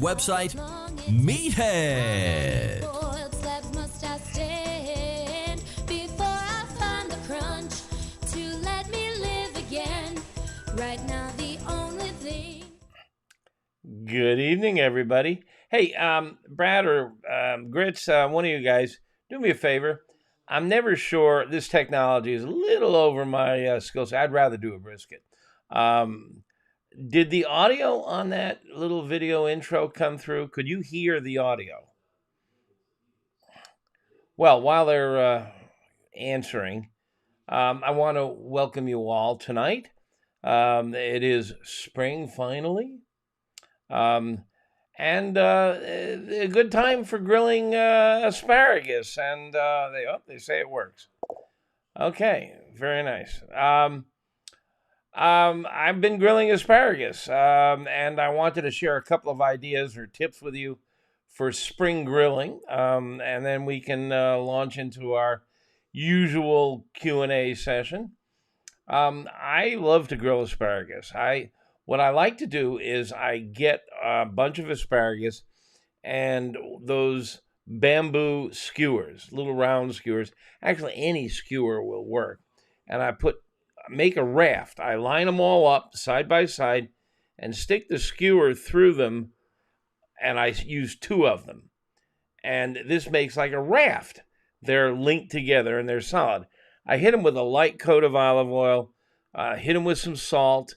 Website, Meathead. Boiled slabs must I stand before I find the crunch to let me live again. Right now, the only thing. Good evening, everybody. Hey, Brad or Grits, one of you guys, do me a favor. I'm never sure. This technology is a little over my skills. I'd rather do a brisket. Did the audio on that little video intro come through? Could you hear the audio? Well, while they're answering, I want to welcome you all tonight. It is spring finally. And a good time for grilling asparagus. And they say it works. Okay, very nice. I've been grilling asparagus, and I wanted to share a couple of ideas or tips with you for spring grilling, and then we can launch into our usual Q&A session. I love to grill asparagus. What I like to do is I get a bunch of asparagus and those bamboo skewers, little round skewers. Actually, any skewer will work. And I make a raft. I line them all up side by side and stick the skewer through them, and I use two of them. And this makes like a raft. They're linked together and they're solid. I hit them with a light coat of olive oil, hit them with some salt,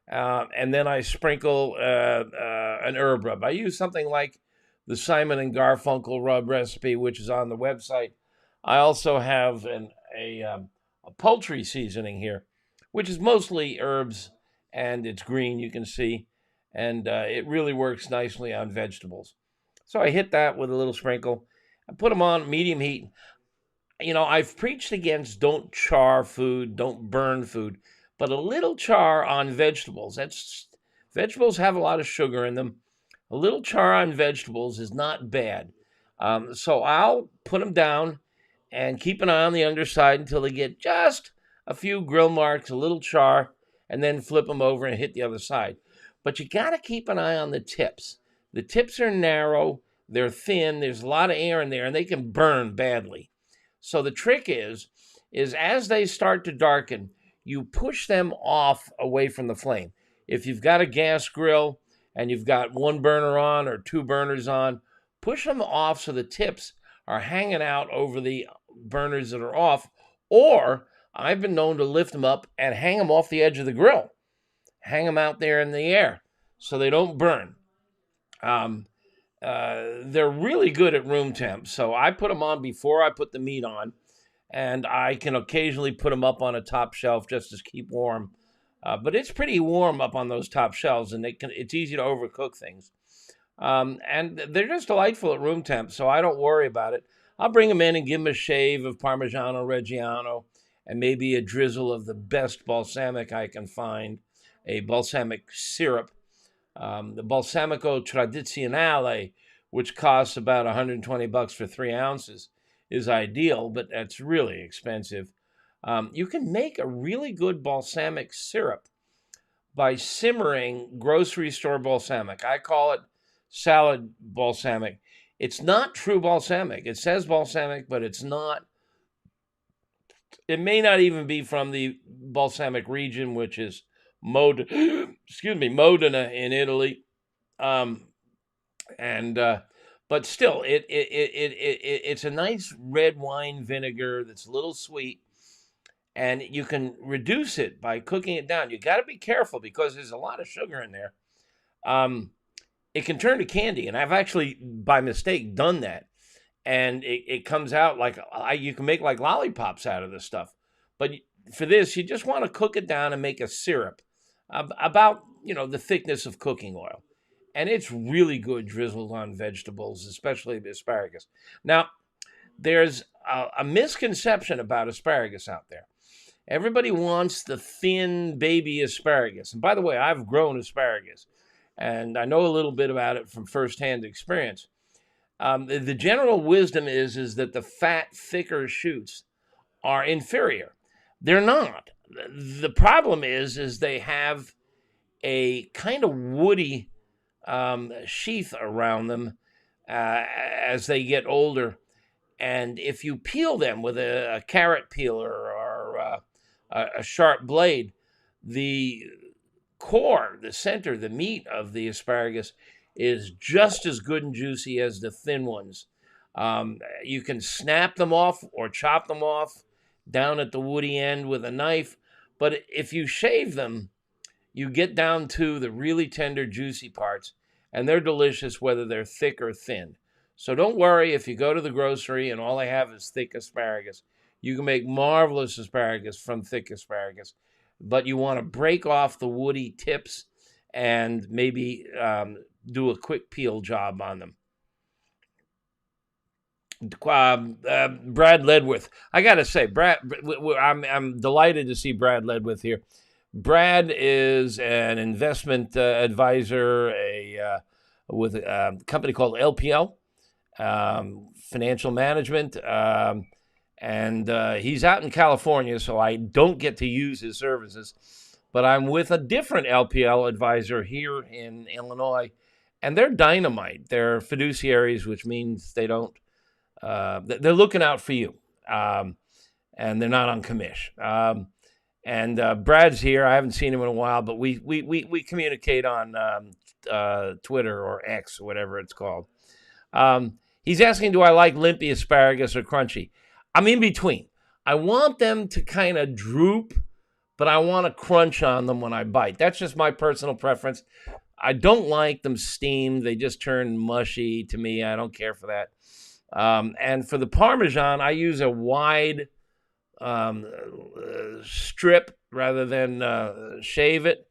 and then I sprinkle an herb rub. I use something like the Simon and Garfunkel rub recipe, which is on the website. I also have a poultry seasoning here, which is mostly herbs, and it's green, you can see, and it really works nicely on vegetables. So I hit that with a little sprinkle. I put them on medium heat. You know, I've preached against don't char food, don't burn food, but a little char on vegetables. Vegetables have a lot of sugar in them. A little char on vegetables is not bad. So I'll put them down and keep an eye on the underside until they get just a few grill marks, a little char, and then flip them over and hit the other side. But you got to keep an eye on the tips. The tips are narrow, they're thin, there's a lot of air in there, and they can burn badly. So the trick is as they start to darken, you push them off away from the flame. If you've got a gas grill and you've got one burner on or two burners on, push them off so the tips are hanging out over the burners that are off, or I've been known to lift them up and hang them off the edge of the grill. Hang them out there in the air so they don't burn. They're really good at room temp, so I put them on before I put the meat on, and I can occasionally put them up on a top shelf just to keep warm. But it's pretty warm up on those top shelves, and it's easy to overcook things. And they're just delightful at room temp, so I don't worry about it. I'll bring them in and give them a shave of Parmigiano Reggiano and maybe a drizzle of the best balsamic I can find, a balsamic syrup. The Balsamico Tradizionale, which costs about $120 for 3 ounces, is ideal, but that's really expensive. You can make a really good balsamic syrup by simmering grocery store balsamic. I call it salad balsamic. It's not true balsamic. It says balsamic, but it's not. It may not even be from the balsamic region, which is Modena in Italy. But still, it's a nice red wine vinegar that's a little sweet, and you can reduce it by cooking it down. You got to be careful because there's a lot of sugar in there. It can turn to candy, and I've actually, by mistake, done that, and it comes out like you can make like lollipops out of this stuff. But for this, you just want to cook it down and make a syrup about the thickness of cooking oil. And it's really good drizzled on vegetables, especially the asparagus. Now, there's a misconception about asparagus out there. Everybody wants the thin baby asparagus. And by the way, I've grown asparagus, and I know a little bit about it from firsthand experience. The general wisdom is that the fat, thicker shoots are inferior. They're not. The problem is they have a kind of woody sheath around them as they get older. And if you peel them with a carrot peeler or a sharp blade, the core, the center, the meat of the asparagus is just as good and juicy as the thin ones. You can snap them off or chop them off down at the woody end with a knife. But if you shave them, you get down to the really tender, juicy parts, and they're delicious whether they're thick or thin. So don't worry if you go to the grocery and all they have is thick asparagus. You can make marvelous asparagus from thick asparagus, but you want to break off the woody tips and maybe do a quick peel job on them. Brad Ledwith. I got to say, Brad, I'm delighted to see Brad Ledwith here. Brad is an investment advisor with a company called LPL, Financial Management, and he's out in California, so I don't get to use his services. But I'm with a different LPL advisor here in Illinois, and they're dynamite. They're fiduciaries, which means they don't. They're looking out for you, and they're not on commish. And Brad's here. I haven't seen him in a while, but we communicate on Twitter or X, or whatever it's called. He's asking, do I like limpy asparagus or crunchy? I'm in between. I want them to kind of droop, but I want to crunch on them when I bite. That's just my personal preference. I don't like them steamed. They just turn mushy to me. I don't care for that. And for the Parmesan, I use a wide strip rather than shave it.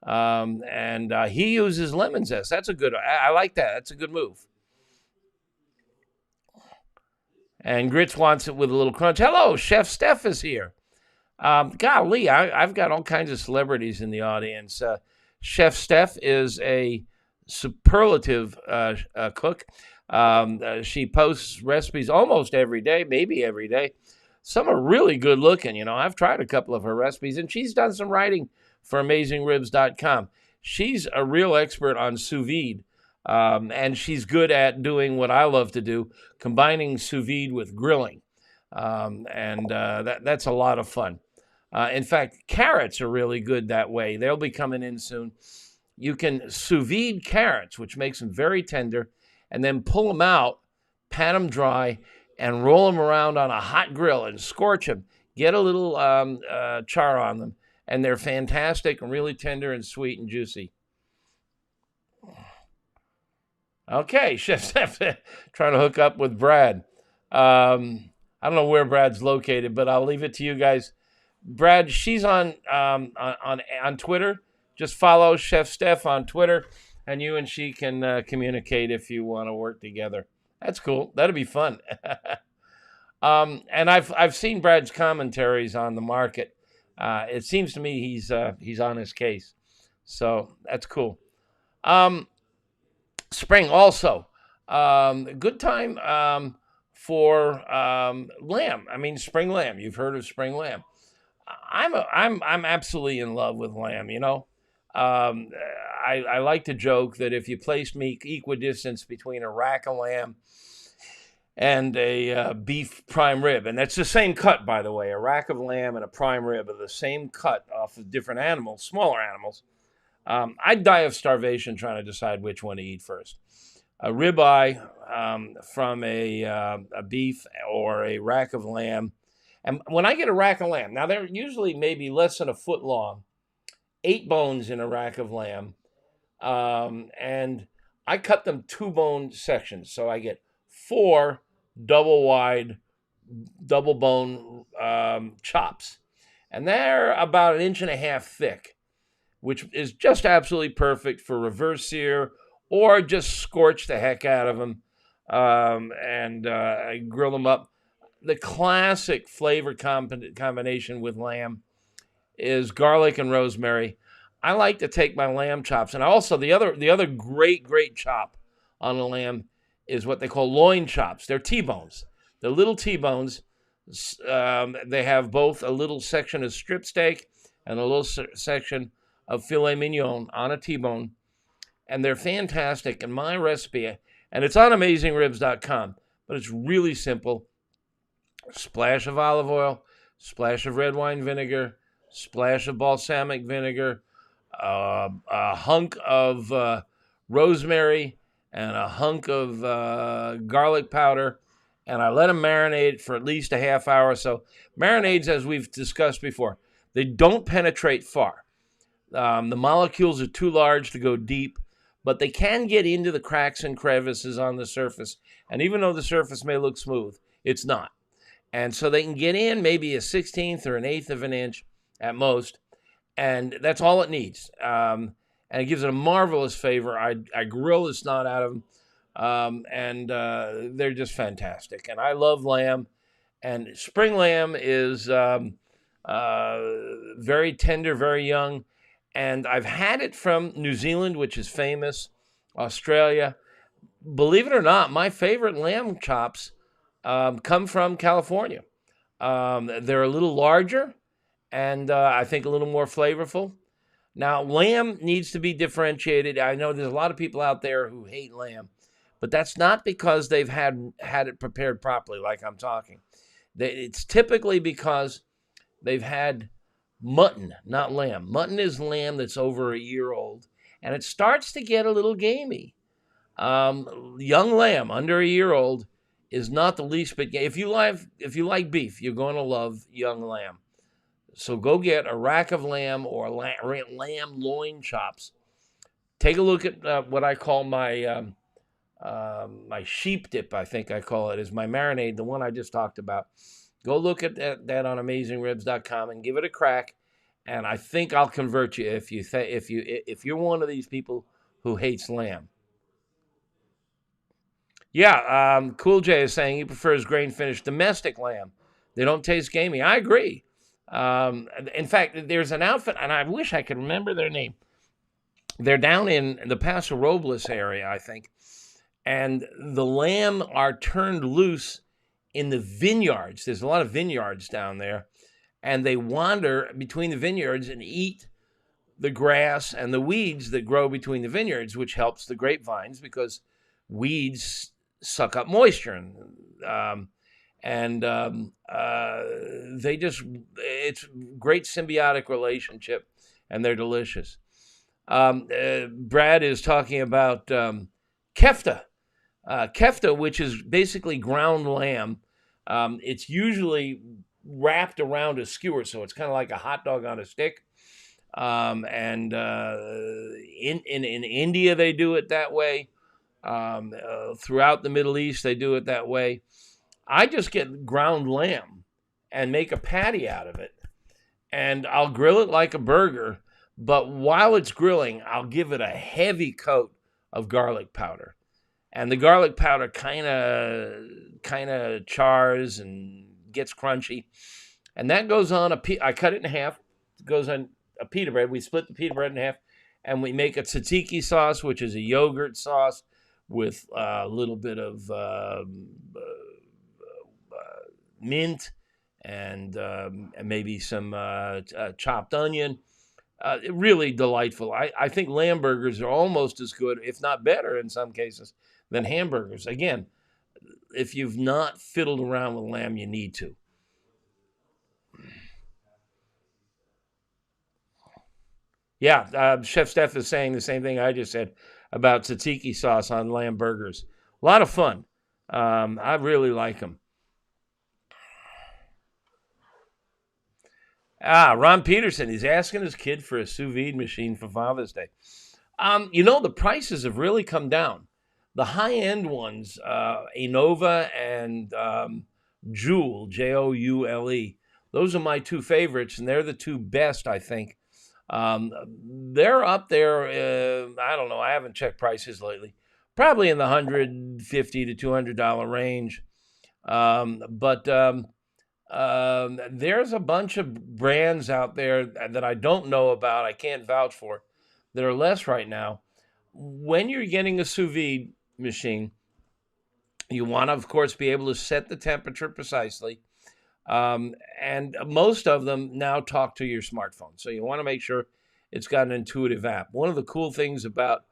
And he uses lemon zest. That's a good, I like that. That's a good move. And Grits wants it with a little crunch. Hello, Chef Steph is here. Golly, I've got all kinds of celebrities in the audience. Chef Steph is a superlative cook. She posts recipes almost every day, maybe every day. Some are really good looking. You know, I've tried a couple of her recipes, and she's done some writing for AmazingRibs.com. She's a real expert on sous vide, and she's good at doing what I love to do, combining sous vide with grilling. That's a lot of fun. In fact, carrots are really good that way. They'll be coming in soon. You can sous vide carrots, which makes them very tender, and then pull them out, pat them dry, and roll them around on a hot grill and scorch them. Get a little char on them, and they're fantastic and really tender and sweet and juicy. Okay, Chef Steph trying to hook up with Brad. I don't know where Brad's located, but I'll leave it to you guys. Brad, she's on Twitter. Just follow Chef Steph on Twitter, and you and she can communicate if you want to work together. That's cool. That'll be fun. And I've seen Brad's commentaries on the market. It seems to me he's on his case, so that's cool. Spring also, good time for lamb. I mean, spring lamb. You've heard of spring lamb. I'm absolutely in love with lamb. You know, I like to joke that if you placed me equidistant between a rack of lamb and a beef prime rib, and that's the same cut, by the way, a rack of lamb and a prime rib are the same cut off of different animals, smaller animals. I'd die of starvation trying to decide which one to eat first. A ribeye from a beef or a rack of lamb. And when I get a rack of lamb, now they're usually maybe less than a foot long, 8 bones in a rack of lamb. And I cut them 2-bone sections. So I get 4 double wide, double bone chops. And they're about 1.5 inches thick, which is just absolutely perfect for reverse sear or just scorch the heck out of them and grill them up. The classic flavor combination with lamb is garlic and rosemary. I like to take my lamb chops, and also the other great chop on a lamb is what they call loin chops. They're T-bones. They're little T-bones. They have both a little section of strip steak and a little section of filet mignon on a T-bone. and they're fantastic. And my recipe, and it's on AmazingRibs.com, but it's really simple. Splash of olive oil, splash of red wine vinegar, splash of balsamic vinegar, a hunk of rosemary, and a hunk of garlic powder, and I let them marinate for at least a half hour. So marinades, as we've discussed before, they don't penetrate far. The molecules are too large to go deep, but they can get into the cracks and crevices on the surface. And even though the surface may look smooth, it's not. And so they can get in maybe a 1/16 or an 1/8 of an inch at most. And that's all it needs. And it gives it a marvelous flavor. I grill the snot out of them. And they're just fantastic. And I love lamb. And spring lamb is very tender, very young. And I've had it from New Zealand, which is famous, Australia. Believe it or not, my favorite lamb chops come from California. They're a little larger and I think a little more flavorful. Now, lamb needs to be differentiated. I know there's a lot of people out there who hate lamb, but that's not because they've had it prepared properly, like I'm talking. It's typically because they've had mutton, not lamb. Mutton is lamb that's over a year old, and it starts to get a little gamey. Young lamb under a year old is not the least bit. If you like beef, you're going to love young lamb. So go get a rack of lamb or lamb loin chops. Take a look at what I call my my sheep dip. I think I call it, is my marinade, the one I just talked about. Go look at that on AmazingRibs.com and give it a crack. And I think I'll convert you if you're one of these people who hates lamb. Yeah, Cool J is saying he prefers grain-finished domestic lamb. They don't taste gamey. I agree. In fact, there's an outfit, and I wish I could remember their name. They're down in the Paso Robles area, I think. And the lamb are turned loose in the vineyards. There's a lot of vineyards down there. And they wander between the vineyards and eat the grass and the weeds that grow between the vineyards, which helps the grapevines because weeds suck up moisture. It's great symbiotic relationship, and they're delicious. Brad is talking about kefta. Kefta, which is basically ground lamb. It's usually wrapped around a skewer, so it's kind of like a hot dog on a stick. In India, they do it that way. Throughout the Middle East, they do it that way. I just get ground lamb and make a patty out of it, and I'll grill it like a burger. But while it's grilling, I'll give it a heavy coat of garlic powder, and the garlic powder kind of chars and gets crunchy, and that goes on I cut it in half. It goes on a pita bread. We split the pita bread in half, and we make a tzatziki sauce, which is a yogurt sauce with a little bit of mint and maybe some chopped onion. Really delightful. I think lamb burgers are almost as good, if not better in some cases, than hamburgers. Again, if you've not fiddled around with lamb, you need to. Yeah, Chef Steph is saying the same thing I just said about tzatziki sauce on lamb burgers. A lot of fun. I really like them. Ron Peterson, he's asking his kid for a sous vide machine for Father's Day. The prices have really come down. The high-end ones, Innova and Joule, Joule, those are my two favorites, and they're the two best, I think. They're up there, I don't know, I haven't checked prices lately. Probably in the $150 to $200 range. There's a bunch of brands out there that I don't know about, I can't vouch for, that are less right now. When you're getting a sous vide machine, you want to, of course, be able to set the temperature precisely. And most of them now talk to your smartphone. So you want to make sure it's got an intuitive app. One of the cool things about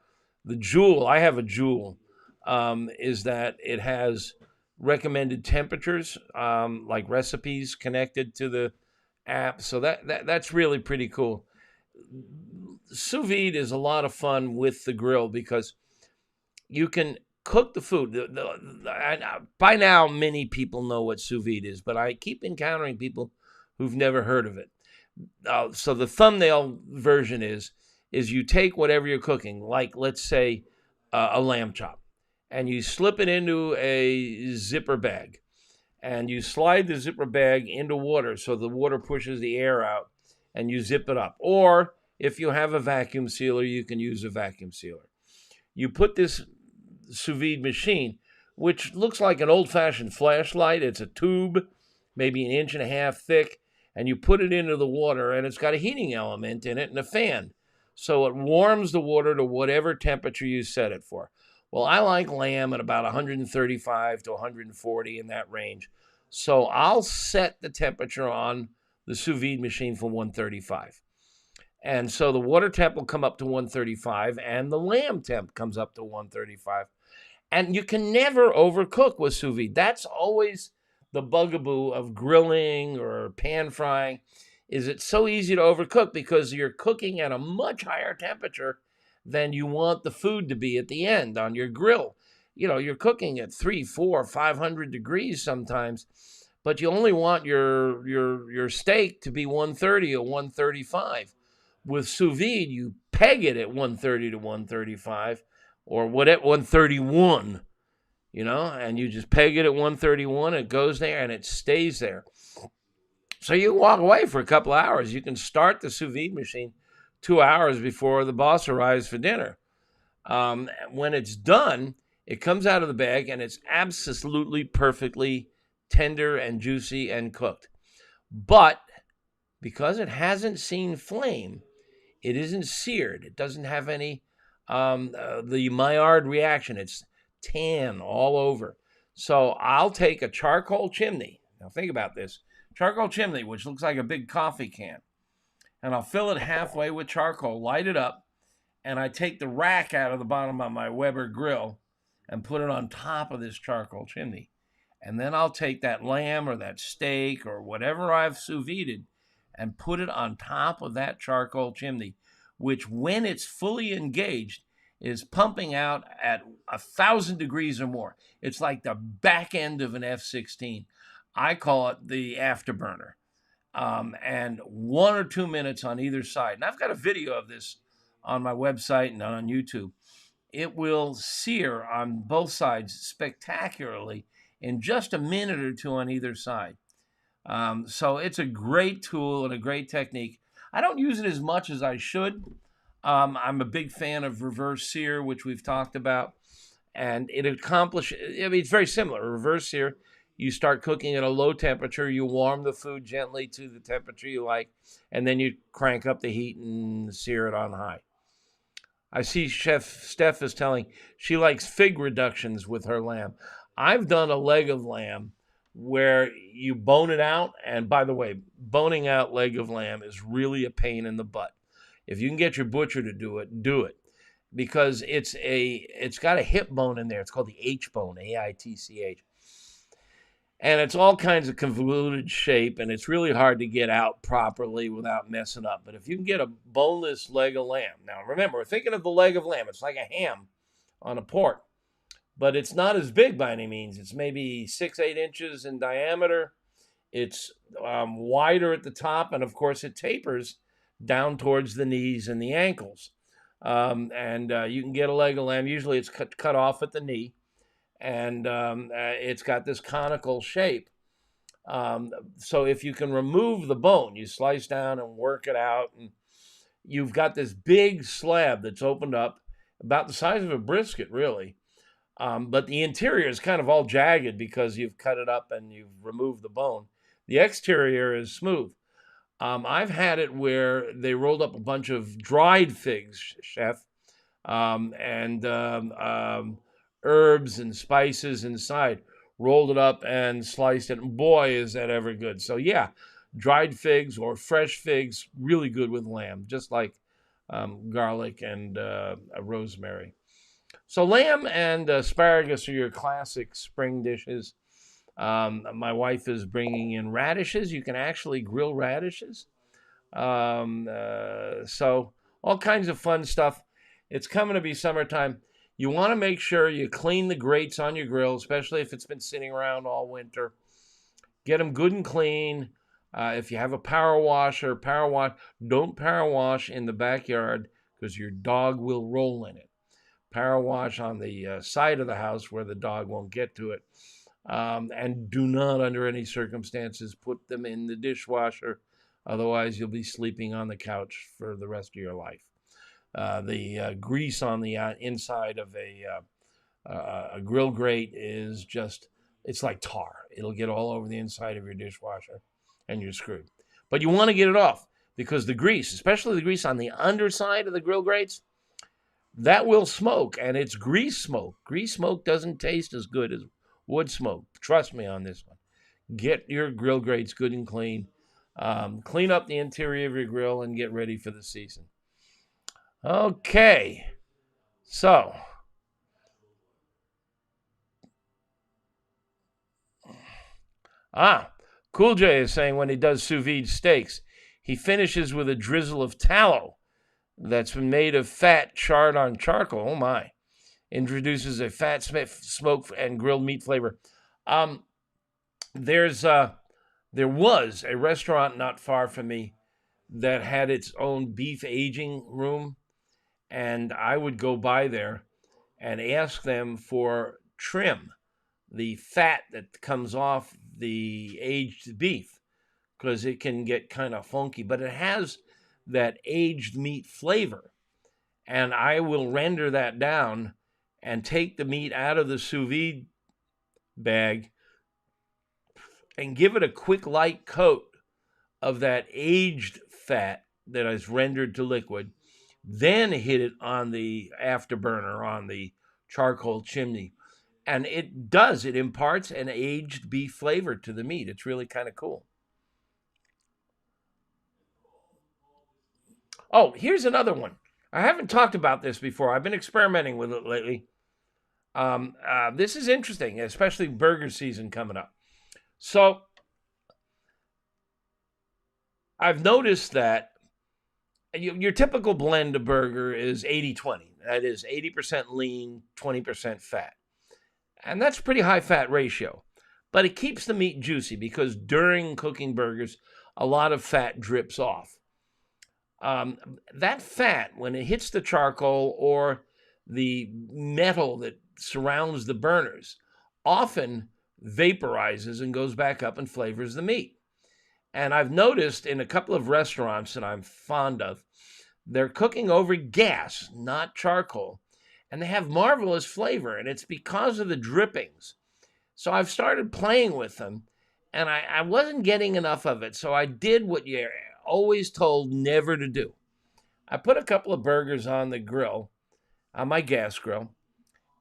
The Joule, I have a Joule, is that it has recommended temperatures, like recipes connected to the app. So that's really pretty cool. Sous vide is a lot of fun with the grill because you can cook the food. By now, many people know what sous vide is, but I keep encountering people who've never heard of it. So the thumbnail version is you take whatever you're cooking, like let's say a lamb chop, and you slip it into a zipper bag, and you slide the zipper bag into water so the water pushes the air out, and you zip it up. Or if you have a vacuum sealer, you can use a vacuum sealer. You put this sous vide machine, which looks like an old-fashioned flashlight. It's a tube, maybe 1.5 inches thick, and you put it into the water, and it's got a heating element in it and a fan. So it warms the water to whatever temperature you set it for. Well, I like lamb at about 135 to 140, in that range. So I'll set the temperature on the sous vide machine for 135. And so the water temp will come up to 135, and the lamb temp comes up to 135. And you can never overcook with sous vide. That's always the bugaboo of grilling or pan frying, is it's so easy to overcook because you're cooking at a much higher temperature than you want the food to be at the end on your grill. You know, you're cooking at 300, 400, 500 degrees sometimes, but you only want your steak to be 130 or 135. With sous vide, you peg it at 130 to 135, or what at 131, you know, and you just peg it at 131, it goes there and it stays there. So you walk away for a couple of hours. You can start the sous vide machine 2 hours before the boss arrives for dinner. When it's done, it comes out of the bag and it's absolutely perfectly tender and juicy and cooked. But because it hasn't seen flame, it isn't seared. It doesn't have any the Maillard reaction. It's tan all over. So I'll take a charcoal chimney. Now think about this. Charcoal chimney, which looks like a big coffee can. And I'll fill it halfway with charcoal, light it up, and I take the rack out of the bottom of my Weber grill and put it on top of this charcoal chimney. And then I'll take that lamb or that steak or whatever I've sous vide'd and put it on top of that charcoal chimney, which when it's fully engaged is pumping out at 1,000 degrees or more. It's like the back end of an F-16. I call it the afterburner. And 1 or 2 minutes on either side. And I've got a video of this on my website and on YouTube. It will sear on both sides spectacularly in just a minute or two on either side. So it's a great tool and a great technique. I don't use it as much as I should. I'm a big fan of reverse sear, which we've talked about. And it accomplishes, I mean, it's very similar. Reverse sear, you start cooking at a low temperature, you warm the food gently to the temperature you like, and then you crank up the heat and sear it on high. I see Chef Steph is telling she likes fig reductions with her lamb. I've done a leg of lamb where you bone it out. And by the way, boning out leg of lamb is really a pain in the butt. If you can get your butcher to do it. Because it's got a hip bone in there. It's called the H bone, AITCH. And it's all kinds of convoluted shape, and it's really hard to get out properly without messing up. But if you can get a boneless leg of lamb. Now, remember, we're thinking of the leg of lamb. It's like a ham on a pork. But it's not as big by any means. It's maybe 6-8 inches in diameter. It's wider at the top, and, of course, it tapers down towards the knees and the ankles. You can get a leg of lamb. Usually it's cut off at the knee. And it's got this conical shape. So if you can remove the bone, you slice down and work it out, and you've got this big slab that's opened up, about the size of a brisket, really. But the interior is kind of all jagged because you've cut it up and you've removed the bone. The exterior is smooth. I've had it where they rolled up a bunch of dried figs, Chef, herbs and spices inside, rolled it up and sliced it. And boy, is that ever good. So yeah, dried figs or fresh figs, really good with lamb, just like garlic and rosemary. So lamb and asparagus are your classic spring dishes. My wife is bringing in radishes. You can actually grill radishes. So all kinds of fun stuff. It's coming to be summertime. You want to make sure you clean the grates on your grill, especially if it's been sitting around all winter. Get them good and clean. If you have a power washer, don't power wash in the backyard because your dog will roll in it. Power wash on the side of the house where the dog won't get to it. And do not, under any circumstances, put them in the dishwasher. Otherwise, you'll be sleeping on the couch for the rest of your life. The grease on the inside of a grill grate is just, it's like tar. It'll get all over the inside of your dishwasher and you're screwed. But you want to get it off because the grease, especially the grease on the underside of the grill grates, that will smoke, and it's grease smoke. Grease smoke doesn't taste as good as wood smoke. Trust me on this one. Get your grill grates good and clean. Clean up the interior of your grill and get ready for the season. Okay, so Cool J is saying when he does sous vide steaks, he finishes with a drizzle of tallow that's been made of fat charred on charcoal. Oh my. Introduces a fat smoke and grilled meat flavor. There was a restaurant not far from me that had its own beef aging room, and I would go by there and ask them for trim, the fat that comes off the aged beef, because it can get kind of funky, but it has that aged meat flavor. And I will render that down and take the meat out of the sous vide bag and give it a quick light coat of that aged fat that is rendered to liquid, then hit it on the afterburner, on the charcoal chimney. And it imparts an aged beef flavor to the meat. It's really kind of cool. Oh, here's another one. I haven't talked about this before. I've been experimenting with it lately. This is interesting, especially burger season coming up. So I've noticed that your typical blend of burger is 80-20. That is 80% lean, 20% fat. And that's a pretty high fat ratio. But it keeps the meat juicy because during cooking burgers, a lot of fat drips off. That fat, when it hits the charcoal or the metal that surrounds the burners, often vaporizes and goes back up and flavors the meat. And I've noticed in a couple of restaurants that I'm fond of, they're cooking over gas, not charcoal, and they have marvelous flavor, and it's because of the drippings. So I've started playing with them, and I wasn't getting enough of it, so I did what you're always told never to do. I put a couple of burgers on the grill, on my gas grill,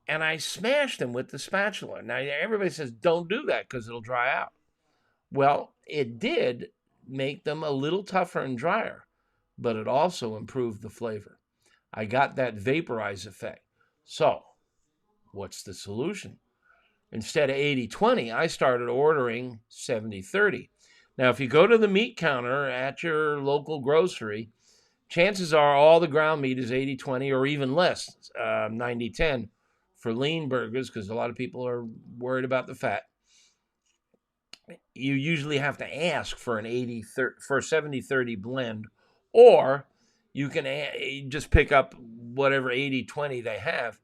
and I smashed them with the spatula. Now, everybody says, don't do that because it'll dry out. Well, it did make them a little tougher and drier, but it also improved the flavor. I got that vaporized effect. So, what's the solution? Instead of 80-20, I started ordering 70-30. Now, if you go to the meat counter at your local grocery, chances are all the ground meat is 80-20 or even less, 90-10 for lean burgers, because a lot of people are worried about the fat. You usually have to ask for an 70-30 blend, or you can just pick up whatever 80-20 they have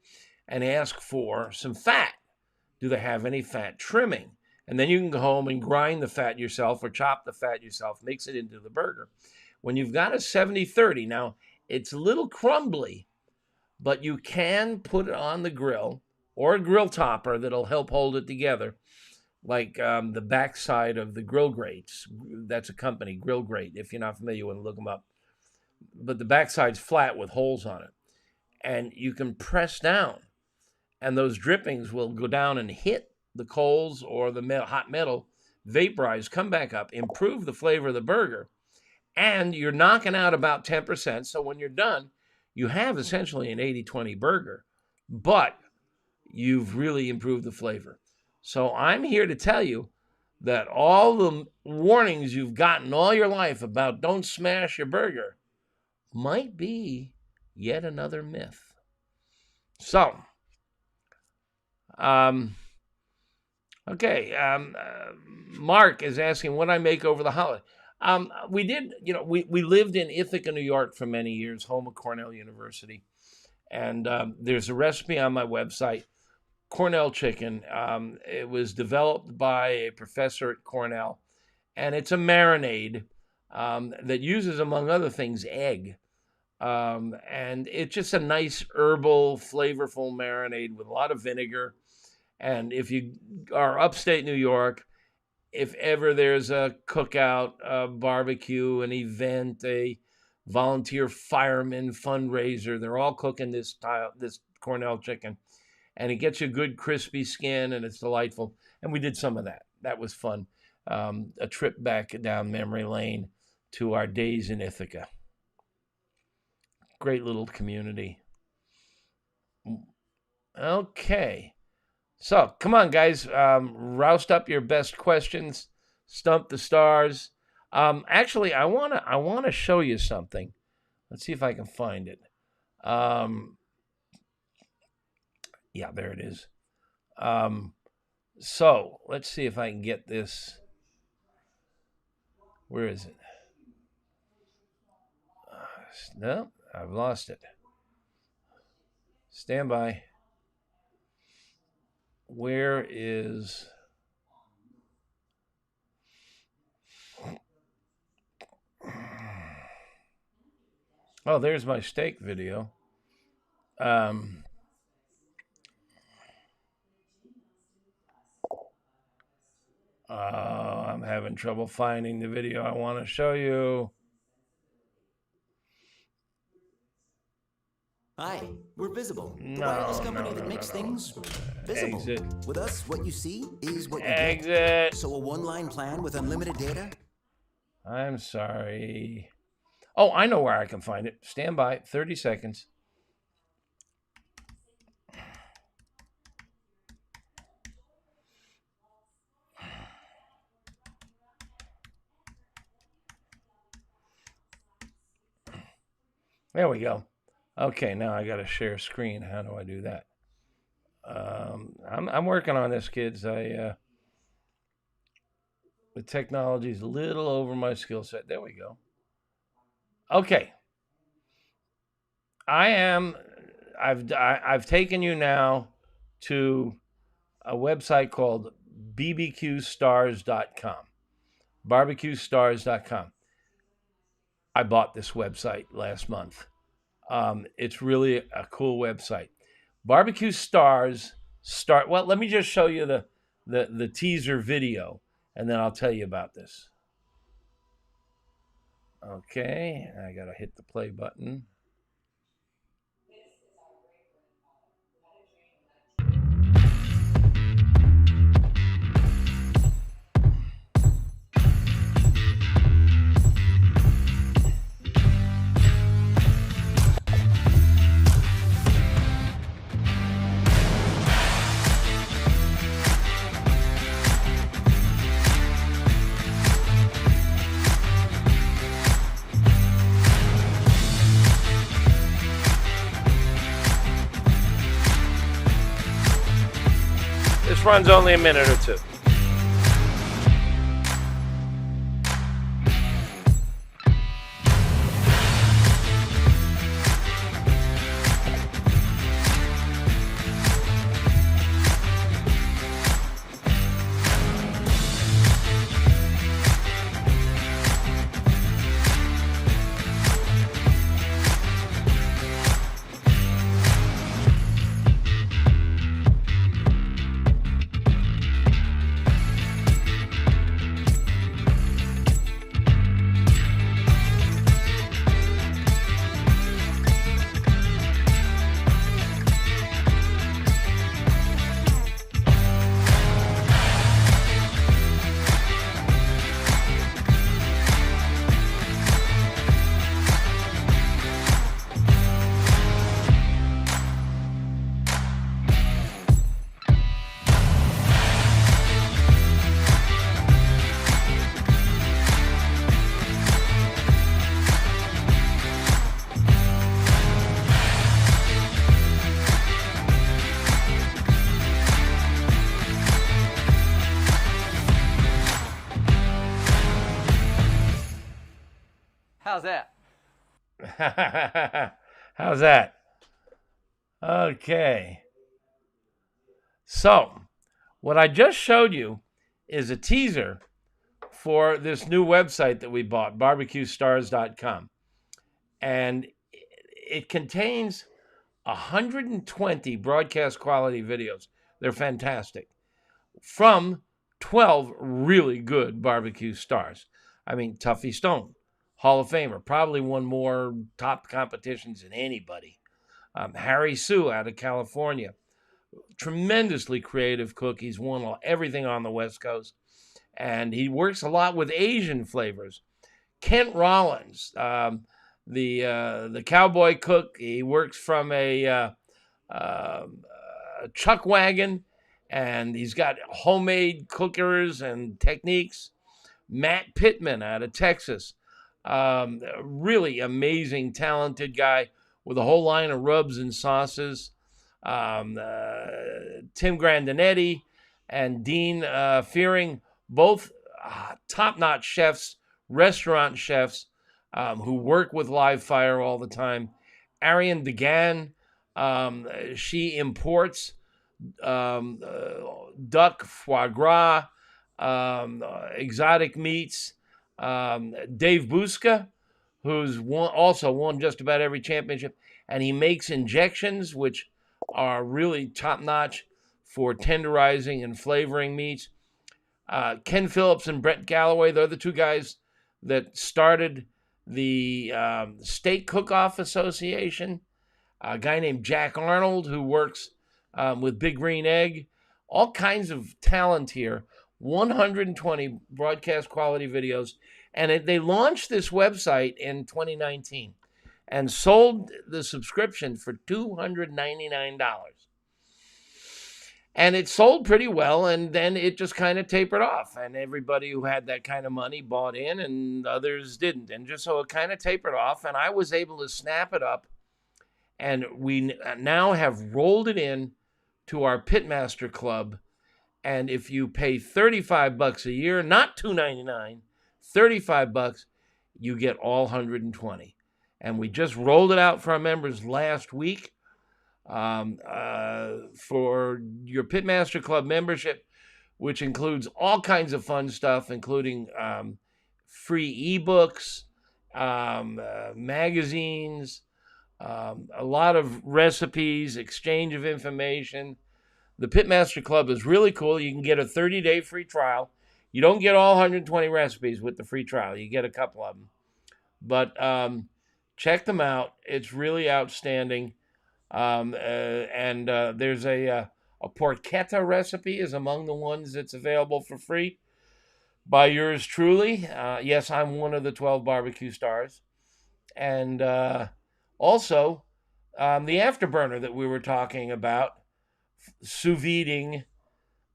and ask for some fat. Do they have any fat trimming? And then you can go home and grind the fat yourself or chop the fat yourself, mix it into the burger. When you've got a 70-30, now it's a little crumbly, but you can put it on the grill or a grill topper that'll help hold it together, like the backside of the grill grates. That's a company, Grill Grate. If you're not familiar, you want to look them up. But the backside's flat with holes on it. And you can press down, and those drippings will go down and hit the coals or the hot metal, vaporize, come back up, improve the flavor of the burger, and you're knocking out about 10%. So when you're done, you have essentially an 80-20 burger, but you've really improved the flavor. So I'm here to tell you that all the warnings you've gotten all your life about don't smash your burger might be yet another myth. So, Mark is asking what I make over the holiday. We lived in Ithaca, New York for many years, home of Cornell University. And there's a recipe on my website, Cornell chicken. It was developed by a professor at Cornell. And it's a marinade that uses, among other things, egg. And it's just a nice herbal, flavorful marinade with a lot of vinegar. And if you are upstate New York, if ever there's a cookout, a barbecue, an event, a volunteer fireman fundraiser, they're all cooking this Cornell chicken. And it gets you a good crispy skin, and it's delightful. And we did some of that. That was fun. A trip back down memory lane to our days in Ithaca. Great little community. Okay. So, come on, guys. Roust up your best questions. Stump the stars. Actually, I wanna show you something. Let's see if I can find it. Yeah, there it is. So, let's see if I can get this. Where is it? No, I've lost it. Stand by. Where is... Oh, there's my steak video. I'm having trouble finding the video I want to show you. Hi, we're Visible, the wireless company that makes things visible. Exit. With us, what you see is what you Exit. get. So a one-line plan with unlimited data? I'm sorry. Oh, I know where I can find it. Stand by. 30 seconds. There we go. Okay, now I got to share screen. How do I do that? I'm working on this, kids. The technology's a little over my skill set. There we go. Okay. I've taken you now to a website called bbqstars.com. barbecuestars.com. I bought this website last month. It's really a cool website. Barbecue Stars start. Well, let me just show you the teaser video, and then I'll tell you about this. Okay, I gotta hit the play button. This runs only a minute or two. How's that? How's that? Okay. So, what I just showed you is a teaser for this new website that we bought, barbecuestars.com. And it contains 120 broadcast quality videos. They're fantastic. From 12 really good barbecue stars. I mean, Tuffy Stone, Hall of Famer, probably won more top competitions than anybody. Harry Sous out of California, tremendously creative cook. He's won everything on the West Coast. And he works a lot with Asian flavors. Kent Rollins, the cowboy cook, he works from a chuck wagon, and he's got homemade cookers and techniques. Matt Pittman out of Texas, really amazing, talented guy with a whole line of rubs and sauces. Tim Grandinetti and Dean Fearing, both top-notch chefs, restaurant chefs, who work with live fire all the time. Ariane Degan, she imports duck, foie gras, exotic meats. Dave Busca, who's also won just about every championship, and he makes injections, which are really top-notch for tenderizing and flavoring meats. Ken Phillips and Brett Galloway, they're the two guys that started the Steak Cook-Off Association. A guy named Jack Arnold, who works with Big Green Egg. All kinds of talent here. 120 broadcast quality videos. And they launched this website in 2019 and sold the subscription for $299. And it sold pretty well, and then it just kind of tapered off. And everybody who had that kind of money bought in, and others didn't. And just so it kind of tapered off, and I was able to snap it up. And we now have rolled it in to our Pitmaster Club. And if you pay $35 a year, not $299, $35, you get all 120. And we just rolled it out for our members last week. For your Pitmaster Club membership, which includes all kinds of fun stuff, including free ebooks, magazines, a lot of recipes, exchange of information. The Pitmaster Club is really cool. You can get a 30-day free trial. You don't get all 120 recipes with the free trial. You get a couple of them. But check them out. It's really outstanding. There's a porchetta recipe is among the ones that's available for free by yours truly. Yes, I'm one of the 12 barbecue stars. And also, the afterburner that we were talking about, sous videing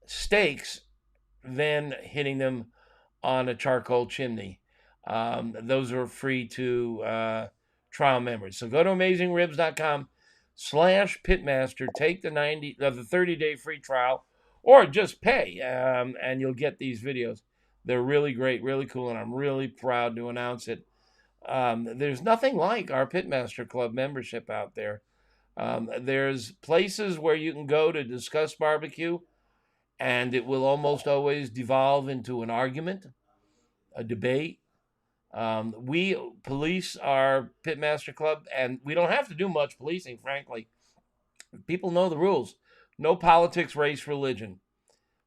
steaks, then hitting them on a charcoal chimney. Those are free to trial members. So go to AmazingRibs.com/Pitmaster, take the 30-day free trial, or just pay, and you'll get these videos. They're really great, really cool, and I'm really proud to announce it. There's nothing like our Pitmaster Club membership out there. There's places where you can go to discuss barbecue, and it will almost always devolve into an argument, a debate. We police our Pitmaster Club, and we don't have to do much policing, frankly. People know the rules. No politics, race, religion.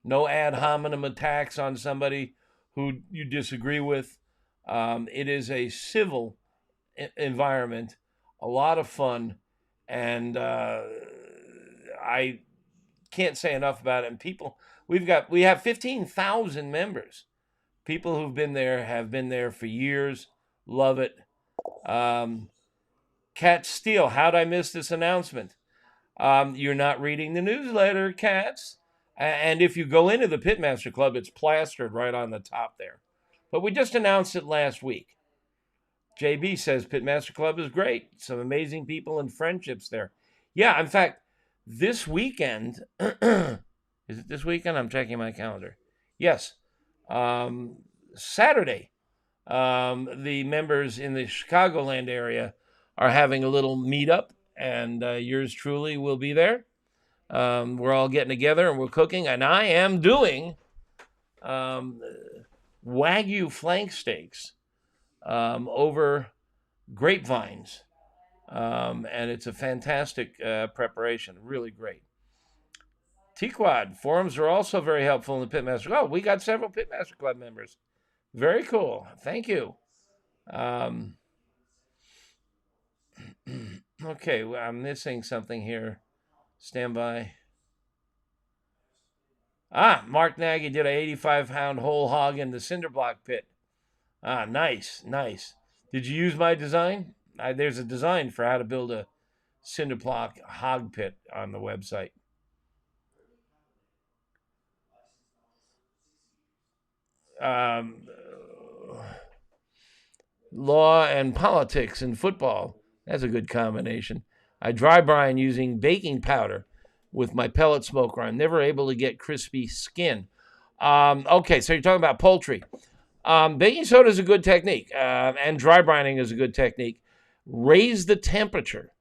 No ad hominem attacks on somebody who you disagree with. It is a civil environment, a lot of fun, and I can't say enough about it. And people, we have 15,000 members. People who've been there have been there for years. Love it. Cat Steele, how'd I miss this announcement? You're not reading the newsletter, Cats. And if you go into the Pitmaster Club, it's plastered right on the top there. But we just announced it last week. JB says Pitmaster Club is great. Some amazing people and friendships there. Yeah, in fact, this weekend, is it this weekend? I'm checking my calendar. Yes. Saturday, the members in the Chicagoland area are having a little meetup, and yours truly will be there. We're all getting together and we're cooking, and I am doing Wagyu flank steaks over grapevines. And it's a fantastic preparation, really great. T-Quad, forums are also very helpful in the Pitmaster. Oh, we got several Pitmaster Club members. Very cool. Thank you. Okay, I'm missing something here. Stand by. Mark Nagy did a 85-pound whole hog in the cinder block pit. Nice. Did you use my design? There's a design for how to build a cinder block hog pit on the website. Law and politics in football. That's a good combination. I dry brine using baking powder with my pellet smoker. I'm never able to get crispy skin. Okay, so you're talking about poultry. Baking soda is a good technique, and dry brining is a good technique. Raise the temperature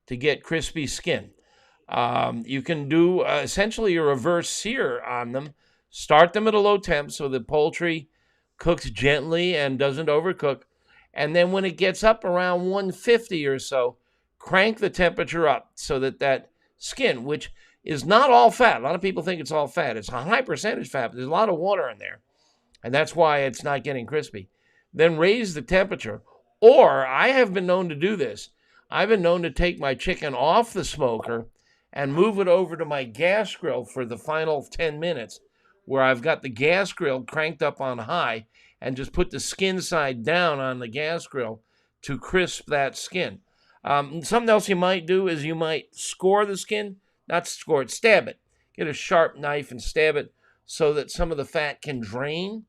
to get crispy skin. You can do essentially a reverse sear on them. Start them at a low temp so the poultry cooks gently and doesn't overcook. And then when it gets up around 150 or so, crank the temperature up so that skin, which is not all fat. A lot of people think it's all fat. It's a high percentage fat, but there's a lot of water in there. And that's why it's not getting crispy. Then raise the temperature. Or I have been known to do this. I've been known to take my chicken off the smoker and move it over to my gas grill for the final 10 minutes, where I've got the gas grill cranked up on high and just put the skin side down on the gas grill to crisp that skin. Something else you might do is you might score the skin, not score it, stab it. Get a sharp knife and stab it so that some of the fat can drain.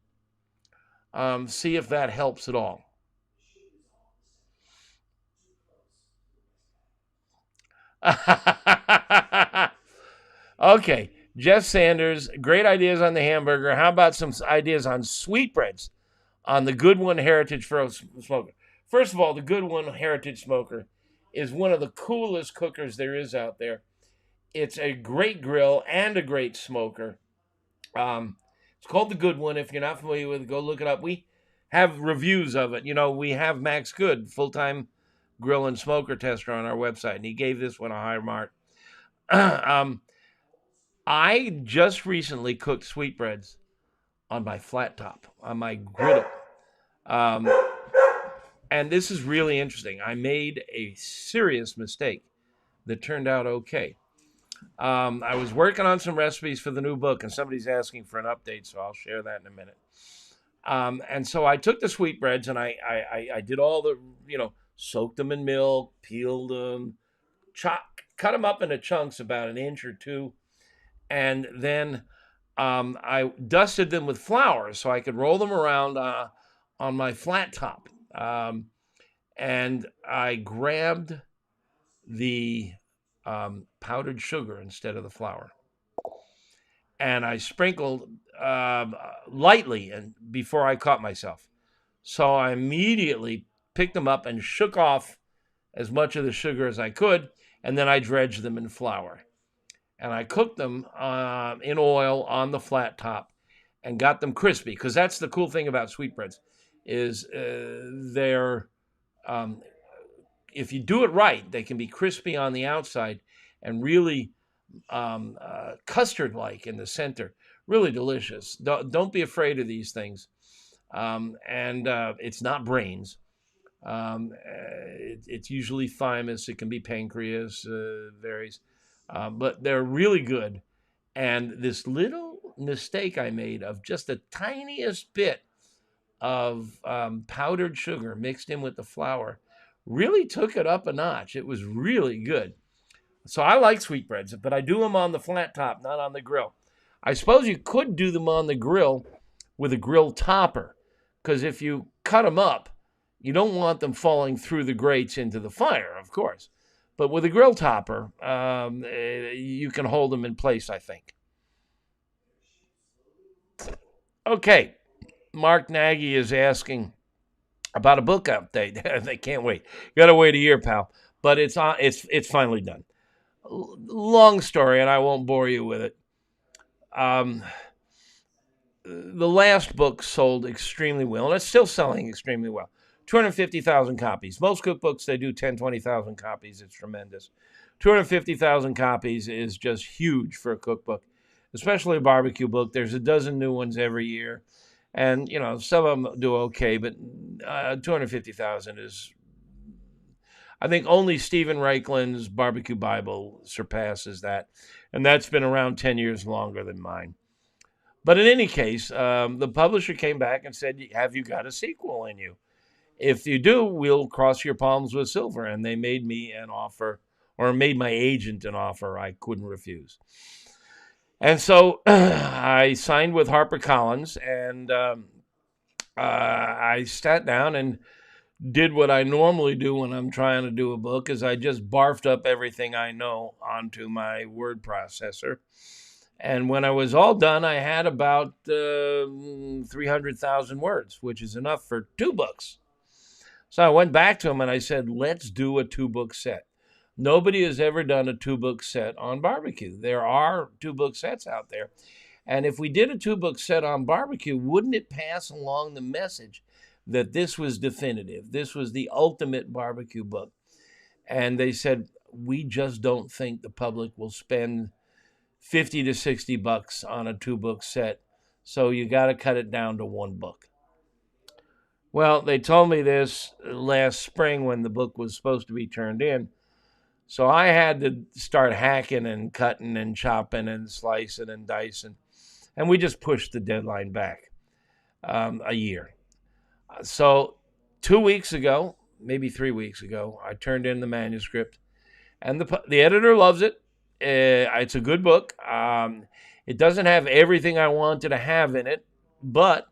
See if that helps at all. Okay, Jeff Sanders, great ideas on the hamburger. How about some ideas on sweetbreads on the Good One Heritage Smoker? First of all, the Good One Heritage Smoker is one of the coolest cookers there is out there. It's a great grill and a great smoker. It's called the Good One. If you're not familiar with it, go look it up. We have reviews of it. You know, we have Max Good, full-time grill and smoker tester on our website, and he gave this one a high mark. I just recently cooked sweetbreads on my flat top, on my griddle. And this is really interesting. I made a serious mistake that turned out okay. I was working on some recipes for the new book, and somebody's asking for an update, so I'll share that in a minute. And so I took the sweetbreads, and I did all the, soaked them in milk, peeled them, cut them up into chunks about an inch or two, and then I dusted them with flour so I could roll them around on my flat top. And I grabbed the powdered sugar instead of the flour. And I sprinkled lightly and before I caught myself. So I immediately picked them up and shook off as much of the sugar as I could, and then I dredged them in flour. And I cooked them in oil on the flat top and got them crispy, because that's the cool thing about sweetbreads is they're, if you do it right, they can be crispy on the outside and really custard-like in the center. Really delicious. Don't be afraid of these things. And it's not brains. It's usually thymus. It can be pancreas, varies. But they're really good. And this little mistake I made of just the tiniest bit of powdered sugar mixed in with the flour really took it up a notch. It was really good. So I like sweetbreads, but I do them on the flat top, not on the grill. I suppose you could do them on the grill with a grill topper, because if you cut them up, you don't want them falling through the grates into the fire, of course. But with a grill topper, you can hold them in place, I think. Okay, Mark Nagy is asking, about a book update. They can't wait. Got to wait a year, pal. But it's on. It's finally done. Long story, and I won't bore you with it. The last book sold extremely well, and it's still selling extremely well. 250,000 copies. Most cookbooks, they do 10, 20,000 copies. It's tremendous. 250,000 copies is just huge for a cookbook, especially a barbecue book. There's a dozen new ones every year. And, you know, some of them do okay, but 250,000 is, I think only Stephen Reichlin's Barbecue Bible surpasses that. And that's been around 10 years longer than mine. But in any case, the publisher came back and said, have you got a sequel in you? If you do, we'll cross your palms with silver. And they made me an offer, or made my agent an offer I couldn't refuse. And so I signed with HarperCollins, and I sat down and did what I normally do when I'm trying to do a book, is I just barfed up everything I know onto my word processor. And when I was all done, I had about 300,000 words, which is enough for 2 books. So I went back to him and I said, let's do a 2-book set. Nobody has ever done a 2-book set on barbecue. There are 2-book sets out there. And if we did a 2-book set on barbecue, wouldn't it pass along the message that this was definitive? This was the ultimate barbecue book. And they said, we just don't think the public will spend $50 to $60 on a 2-book set. So you got to cut it down to 1 book. Well, they told me this last spring when the book was supposed to be turned in. So I had to start hacking and cutting and chopping and slicing and dicing. And we just pushed the deadline back a year. So 2 weeks ago, maybe 3 weeks ago, I turned in the manuscript. And the editor loves it. It's a good book. It doesn't have everything I wanted to have in it, but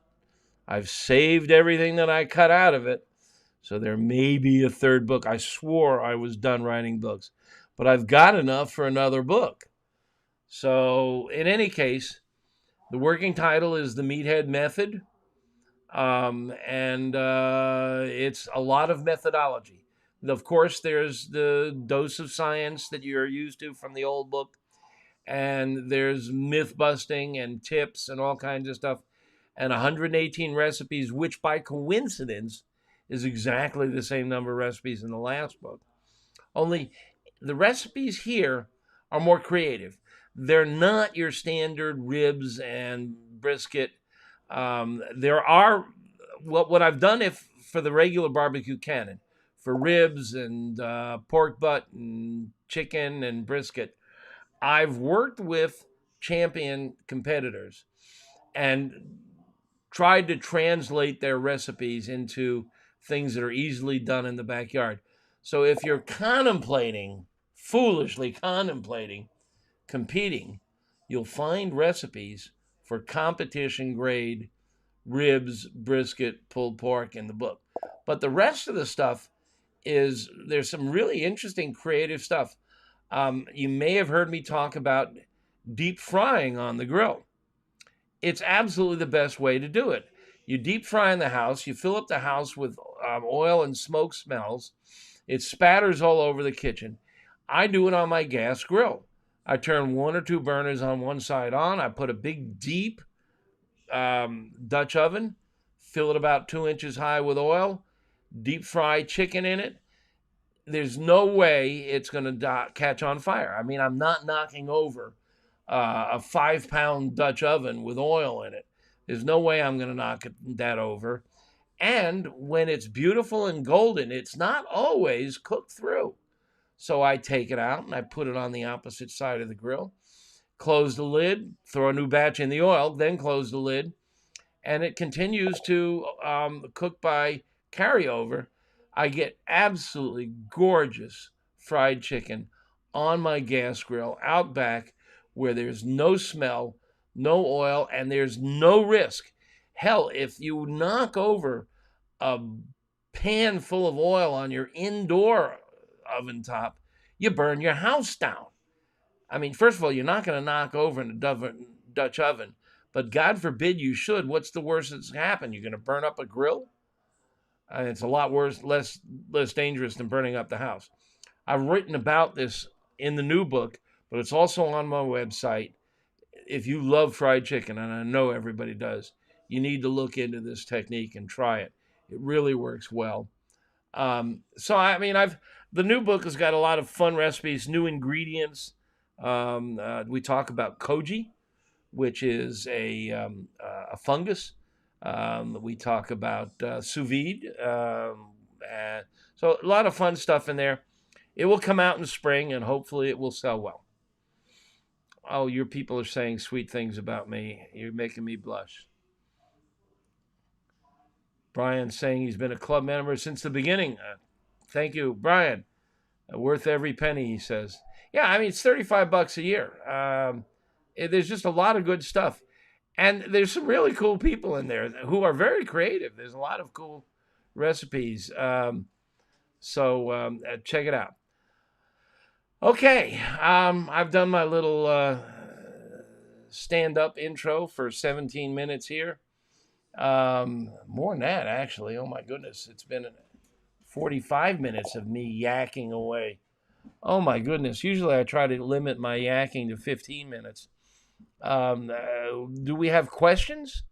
I've saved everything that I cut out of it. So there may be a 3rd book. I swore I was done writing books, but I've got enough for another book. So in any case, the working title is The Meathead Method. And it's a lot of methodology. Of course, there's the dose of science that you're used to from the old book. And there's myth busting and tips and all kinds of stuff. And 118 recipes, which by coincidence is exactly the same number of recipes in the last book. Only the recipes here are more creative. They're not your standard ribs and brisket. There are, what I've done for the regular barbecue canon, for ribs and pork butt and chicken and brisket, I've worked with champion competitors and tried to translate their recipes into things that are easily done in the backyard. So if you're foolishly contemplating competing, you'll find recipes for competition grade ribs, brisket, pulled pork in the book. But the rest of the stuff there's some really interesting creative stuff. You may have heard me talk about deep frying on the grill. It's absolutely the best way to do it. You deep fry in the house, you fill up the house with oil and smoke smells. It spatters all over the kitchen. I do it on my gas grill. I turn 1 or 2 burners on one side on. I put a big, deep Dutch oven, fill it about 2 inches high with oil, deep fry chicken in it. There's no way it's going to catch on fire. I mean, I'm not knocking over a 5-pound Dutch oven with oil in it. There's no way I'm going to knock that over. And when it's beautiful and golden, it's not always cooked through. So I take it out and I put it on the opposite side of the grill, close the lid, throw a new batch in the oil, then close the lid, and it continues to cook by carryover. I get absolutely gorgeous fried chicken on my gas grill out back where there's no smell, no oil, and there's no risk. Hell, if you knock over a pan full of oil on your indoor oven top, you burn your house down. I mean, first of all, you're not going to knock over in a Dutch oven, but God forbid you should. What's the worst that's happened? You're going to burn up a grill? It's a lot worse, less dangerous than burning up the house. I've written about this in the new book, but it's also on my website. If you love fried chicken, and I know everybody does, you need to look into this technique and try it. It really works well. So I mean, the new book has got a lot of fun recipes, new ingredients. We talk about koji, which is a fungus. We talk about sous vide. So a lot of fun stuff in there. It will come out in spring, and hopefully it will sell well. Oh, your people are saying sweet things about me. You're making me blush. Brian's saying he's been a club member since the beginning. Thank you, Brian. Worth every penny, he says. Yeah, I mean, it's $35 a year. There's just a lot of good stuff. And there's some really cool people in there who are very creative. There's a lot of cool recipes. So check it out. Okay, I've done my little stand-up intro for 17 minutes here. More than that, actually. Oh, my goodness. It's been 45 minutes of me yakking away. Oh, my goodness. Usually I try to limit my yakking to 15 minutes. Do we have questions?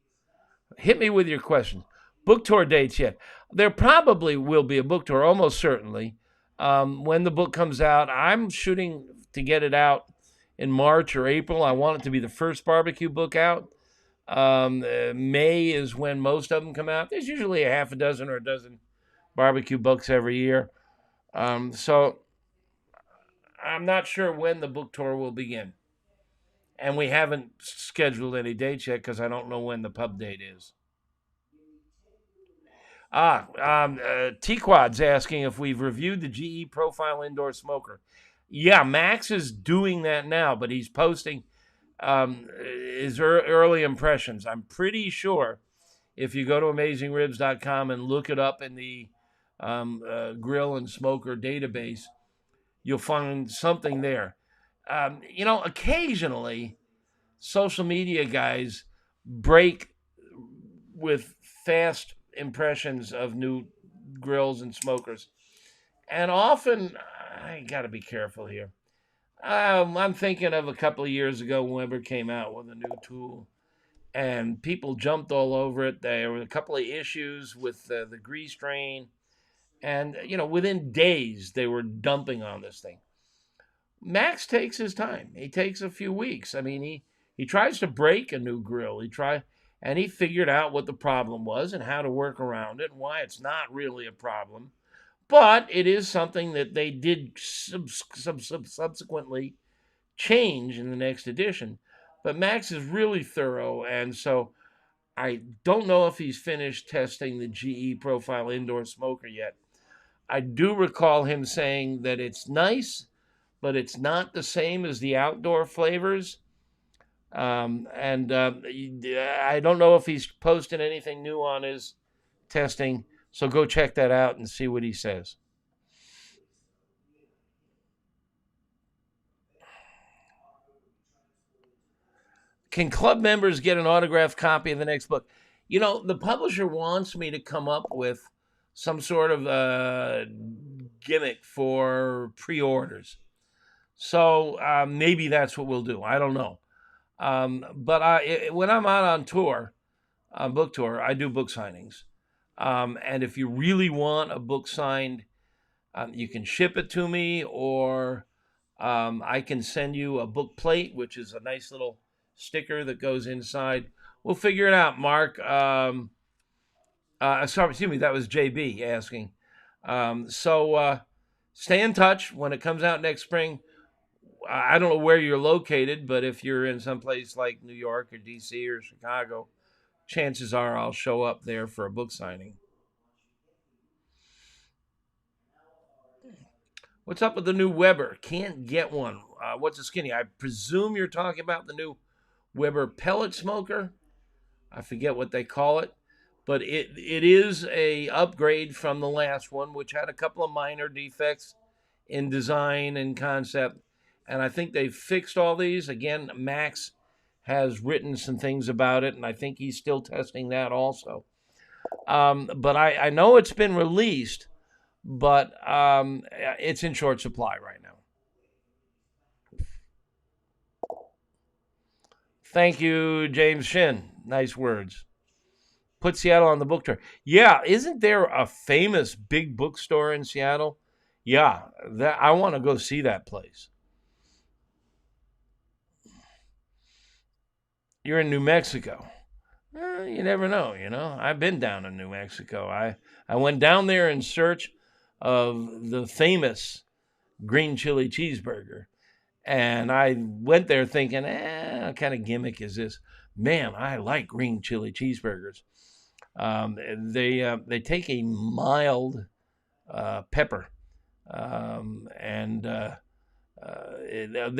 Hit me with your questions. Book tour dates yet? There probably will be a book tour, almost certainly. When the book comes out, I'm shooting to get it out in March or April. I want it to be the first barbecue book out. May is when most of them come out. There's usually a half a dozen or a dozen barbecue books every year. So I'm not sure when the book tour will begin. And we haven't scheduled any dates yet because I don't know when the pub date is. T-Quad's asking if we've reviewed the GE Profile Indoor Smoker. Yeah, Max is doing that now, but he's posting his early impressions. I'm pretty sure if you go to AmazingRibs.com and look it up in the grill and smoker database, you'll find something there. Occasionally, social media guys break with fast impressions of new grills and smokers. And often, I got to be careful here. I'm thinking of a couple of years ago, Weber came out with a new tool, and people jumped all over it. There were a couple of issues with the grease drain, and, within days, they were dumping on this thing. Max takes his time. He takes a few weeks. I mean, he tries to break a new grill. And he figured out what the problem was and how to work around it and why it's not really a problem. But it is something that they did subsequently change in the next edition. But Max is really thorough, and so I don't know if he's finished testing the GE Profile Indoor Smoker yet. I do recall him saying that it's nice, but it's not the same as the outdoor flavors. I don't know if he's posted anything new on his testing, so go check that out and see what he says. Can club members get an autographed copy of the next book? The publisher wants me to come up with some sort of gimmick for pre-orders. So maybe that's what we'll do. I don't know. But when I'm out on tour, book tour, I do book signings. And if you really want a book signed, you can ship it to me, or I can send you a book plate, which is a nice little sticker that goes inside. We'll figure it out, Mark. Sorry, excuse me, that was JB asking. So stay in touch when it comes out next spring. I don't know where you're located, but if you're in some place like New York or DC or Chicago, chances are I'll show up there for a book signing. What's up with the new Weber? Can't get one. What's a skinny? I presume you're talking about the new Weber pellet smoker. I forget what they call it, but it is a upgrade from the last one, which had a couple of minor defects in design and concept. And I think they've fixed all these. Again, Max has written some things about it, and I think he's still testing that also. But I know it's been released, but it's in short supply right now. Thank you, James Shin. Nice words. Put Seattle on the book tour. Yeah, isn't there a famous big bookstore in Seattle? Yeah, I want to go see that place. You're in New Mexico. You never know, I've been down in New Mexico. I went down there in search of the famous green chili cheeseburger. And I went there thinking, what kind of gimmick is this? Man, I like green chili cheeseburgers. They take a mild pepper, and there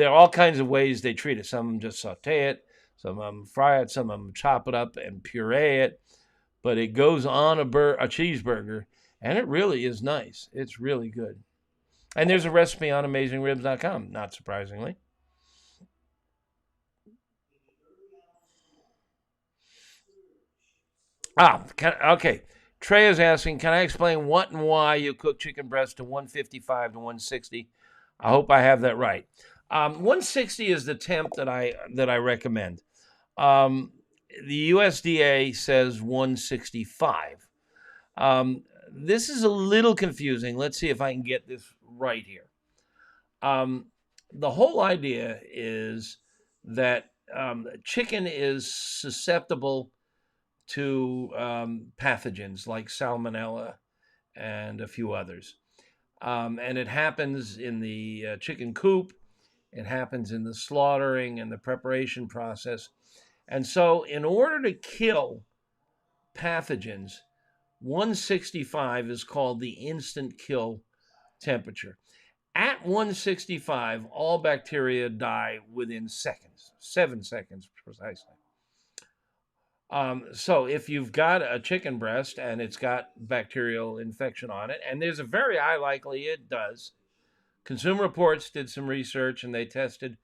are all kinds of ways they treat it. Some of them just saute it, some of them fry it, some of them chop it up and puree it. But it goes on a cheeseburger, and it really is nice. It's really good. And there's a recipe on AmazingRibs.com, not surprisingly. Okay. Trey is asking, can I explain what and why you cook chicken breast to 155 to 160? I hope I have that right. 160 is the temp that I recommend. The USDA says 165. This is a little confusing. Let's see if I can get this right here. The whole idea is that chicken is susceptible to pathogens like salmonella and a few others. And it happens in the chicken coop. It happens in the slaughtering and the preparation process. And so in order to kill pathogens, 165 is called the instant kill temperature. At 165, all bacteria die within seconds, 7 seconds precisely. So if you've got a chicken breast and it's got bacterial infection on it, and there's a very high likely it does. Consumer Reports did some research and they tested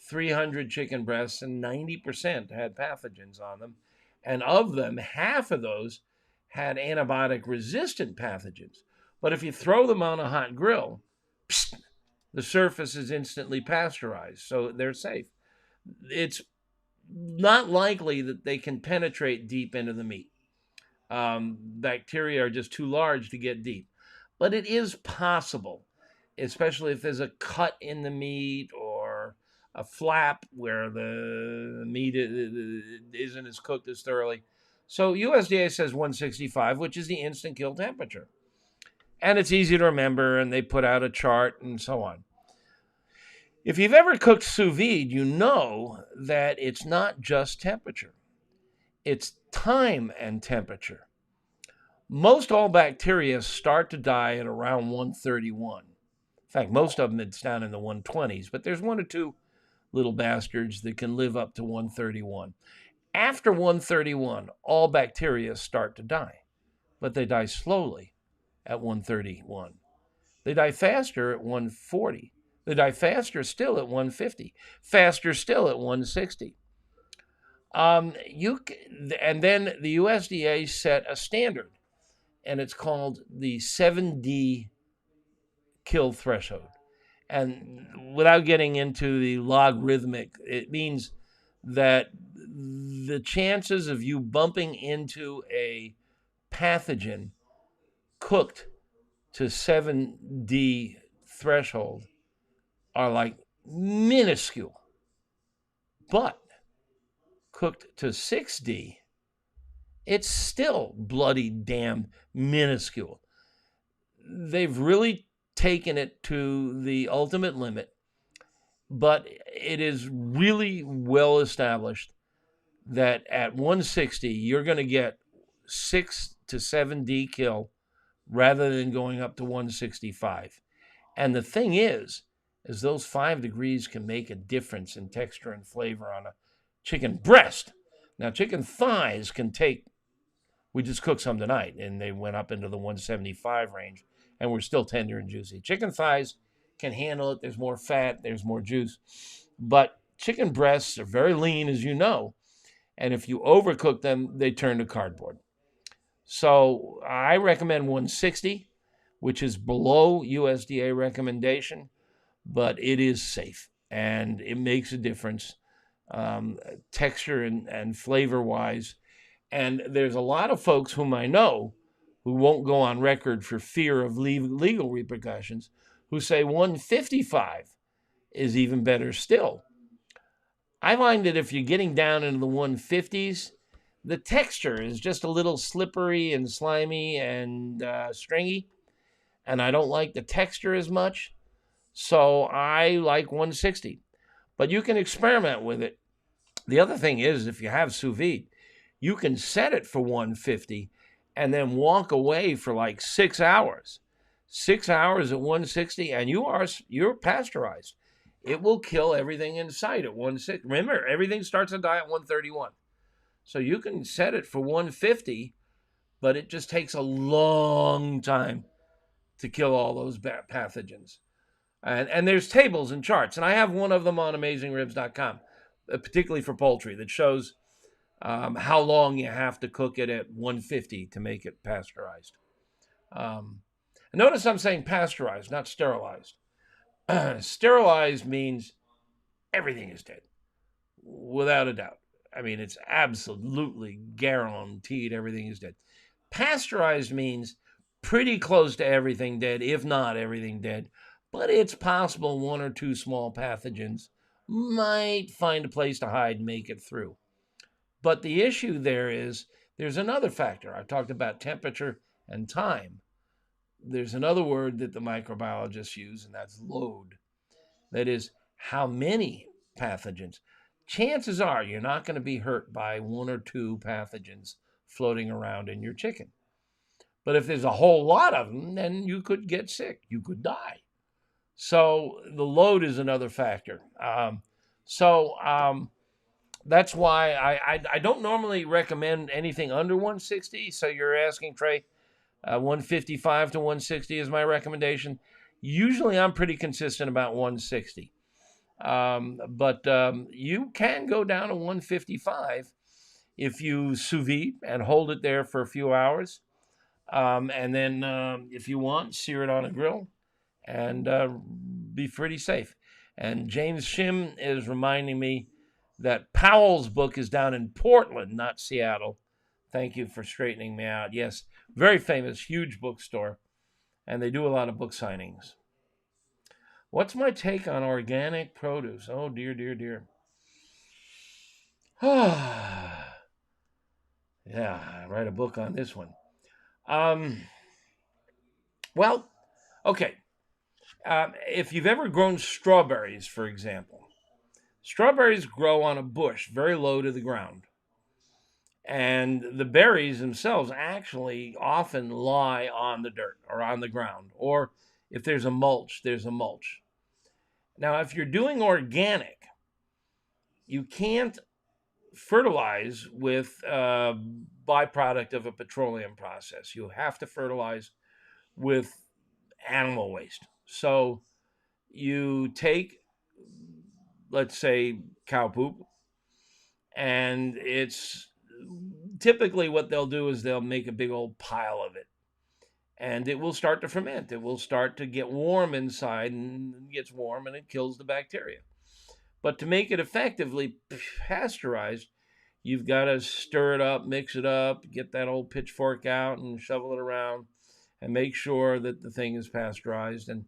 300 chicken breasts and 90% had pathogens on them. And of them, half of those had antibiotic-resistant pathogens. But if you throw them on a hot grill, the surface is instantly pasteurized, so they're safe. It's not likely that they can penetrate deep into the meat. Bacteria are just too large to get deep. But it is possible, especially if there's a cut in the meat or a flap where the meat isn't as cooked as thoroughly. So USDA says 165, which is the instant kill temperature. And it's easy to remember, and they put out a chart and so on. If you've ever cooked sous vide, you know that it's not just temperature. It's time and temperature. Most all bacteria start to die at around 131. In fact, most of them it's down in the 120s, but there's one or two little bastards that can live up to 131. After 131, all bacteria start to die, but they die slowly at 131. They die faster at 140. They die faster still at 150. Faster still at 160. And then the USDA set a standard, and it's called the 7D kill threshold. And without getting into the logarithmic, it means that the chances of you bumping into a pathogen cooked to 7D threshold are like minuscule. But cooked to 6D, it's still bloody damn minuscule. They've really taken it to the ultimate limit, but it is really well established that at 160, you're going to get 6 to 7D kill rather than going up to 165. And the thing is those 5 degrees can make a difference in texture and flavor on a chicken breast. Now, chicken thighs can take, we just cooked some tonight, and they went up into the 175 range, and we're still tender and juicy. Chicken thighs can handle it. There's more fat. There's more juice. But chicken breasts are very lean, as you know, and if you overcook them, they turn to cardboard. So I recommend 160, which is below USDA recommendation, but it is safe and it makes a difference, texture and flavor wise. And there's a lot of folks whom I know who won't go on record for fear of legal repercussions, who say 155 is even better still. I find that if you're getting down into the 150s, the texture is just a little slippery and slimy and stringy, and I don't like the texture as much. So I like 160, but you can experiment with it. The other thing is, if you have sous vide, you can set it for 150 and then walk away for like 6 hours. 6 hours at 160, and you're pasteurized. It will kill everything in sight at 160. Remember, everything starts to die at 131. So you can set it for 150, but it just takes a long time to kill all those pathogens. And there's tables and charts, and I have one of them on AmazingRibs.com, particularly for poultry, that shows how long you have to cook it at 150 to make it pasteurized. Notice I'm saying pasteurized, not sterilized. Sterilized means everything is dead, without a doubt. I mean, it's absolutely guaranteed everything is dead. Pasteurized means pretty close to everything dead, if not everything dead. But it's possible one or two small pathogens might find a place to hide and make it through. But the issue there's another factor. I talked about temperature and time. There's another word that the microbiologists use, and that's load. That is, how many pathogens. Chances are you're not going to be hurt by one or two pathogens floating around in your chicken. But if there's a whole lot of them, then you could get sick. You could die. So the load is another factor. That's why I don't normally recommend anything under 160. So you're asking, Trey, 155 to 160 is my recommendation. Usually I'm pretty consistent about 160. But you can go down to 155 if you sous vide and hold it there for a few hours. And then if you want, sear it on a grill and be pretty safe. And James Shim is reminding me that Powell's book is down in Portland, not Seattle. Thank you for straightening me out. Yes, very famous, huge bookstore, and they do a lot of book signings. What's my take on organic produce? Oh, dear, dear, dear. Yeah, I write a book on this one. Well, okay. If you've ever grown strawberries, for example, strawberries grow on a bush very low to the ground. And the berries themselves actually often lie on the dirt or on the ground. Or if there's a mulch, there's a mulch. Now, if you're doing organic, you can't fertilize with a byproduct of a petroleum process. You have to fertilize with animal waste. So you take, let's say, cow poop, and it's typically what they'll do is they'll make a big old pile of it, and it will start to ferment. It will start to get warm inside, and it gets warm and it kills the bacteria. But to make it effectively pasteurized, you've got to stir it up, mix it up, get that old pitchfork out and shovel it around and make sure that the thing is pasteurized. And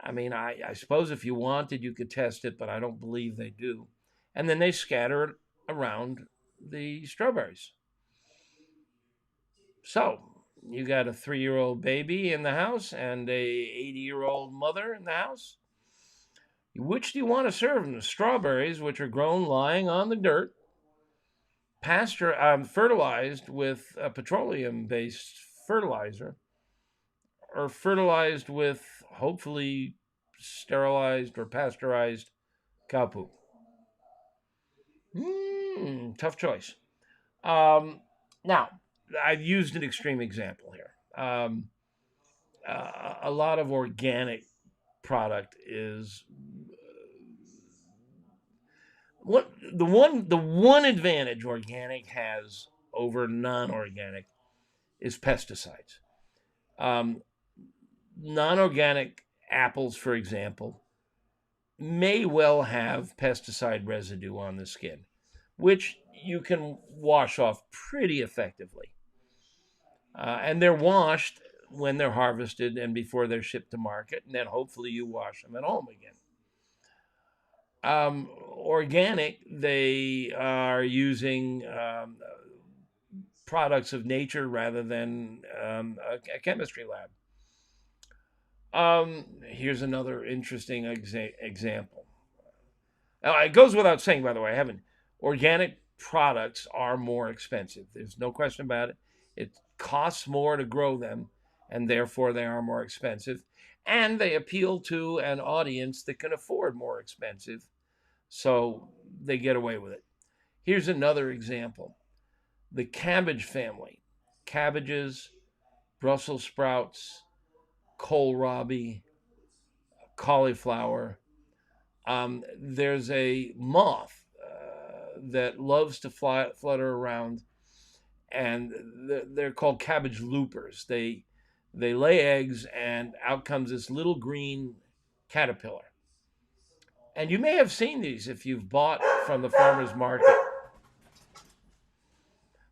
I mean, I suppose if you wanted, you could test it, but I don't believe they do. And then they scatter it around the strawberries. So you got a 3-year-old baby in the house and a 80-year-old mother in the house. Which do you want to serve them? The strawberries, which are grown lying on the dirt, fertilized with a petroleum-based fertilizer, or fertilized with hopefully sterilized or pasteurized cow poop? Tough choice. Now, I've used an extreme example here. A lot of organic product is the one advantage organic has over non-organic is pesticides. Non-organic apples, for example, may well have pesticide residue on the skin, which you can wash off pretty effectively. And they're washed when they're harvested and before they're shipped to market, and then hopefully you wash them at home again. Organic, they are using products of nature rather than a chemistry lab. Here's another interesting example. Now, it goes without saying, by the way, organic products are more expensive. There's no question about it. It costs more to grow them, and therefore they are more expensive. And they appeal to an audience that can afford more expensive, so they get away with it. Here's another example. The cabbage family. Cabbages, Brussels sprouts, kohlrabi, cauliflower. There's a moth that loves to flutter around, and they're called cabbage loopers. They lay eggs, and out comes this little green caterpillar. And you may have seen these if you've bought from the farmer's market.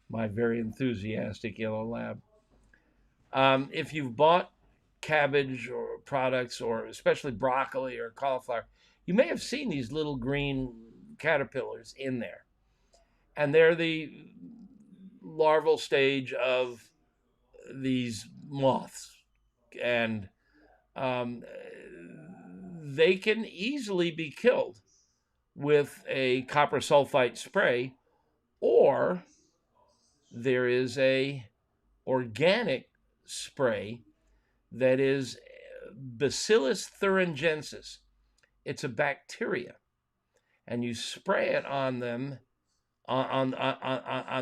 My very enthusiastic yellow lab. If you've bought cabbage or products, or especially broccoli or cauliflower, you may have seen these little green caterpillars in there. And they're the larval stage of these moths. And they can easily be killed with a copper sulfite spray, or there is a organic spray that is Bacillus thuringiensis. It's a bacteria, and you spray it on them, on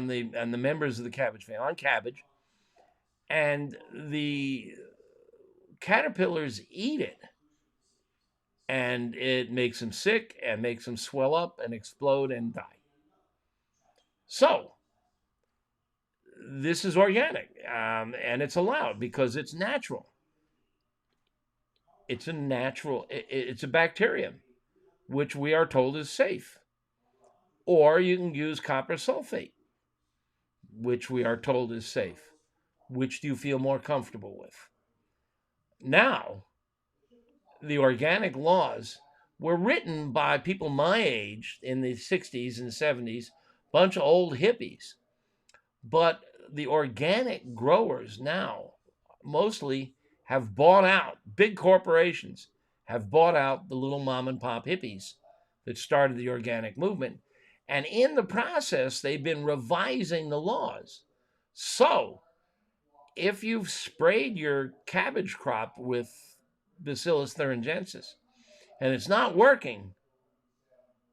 the members of the cabbage family, on cabbage, and the caterpillars eat it, and it makes them sick and makes them swell up and explode and die. So this is organic, and it's allowed because it's natural. It's a bacterium, which we are told is safe. Or you can use copper sulfate, which we are told is safe. Which do you feel more comfortable with? Now, the organic laws were written by people my age in the 60s and 70s, bunch of old hippies. But the organic growers now mostly have bought out, big corporations have bought out the little mom and pop hippies that started the organic movement. And in the process, they've been revising the laws. So if you've sprayed your cabbage crop with Bacillus thuringiensis and it's not working,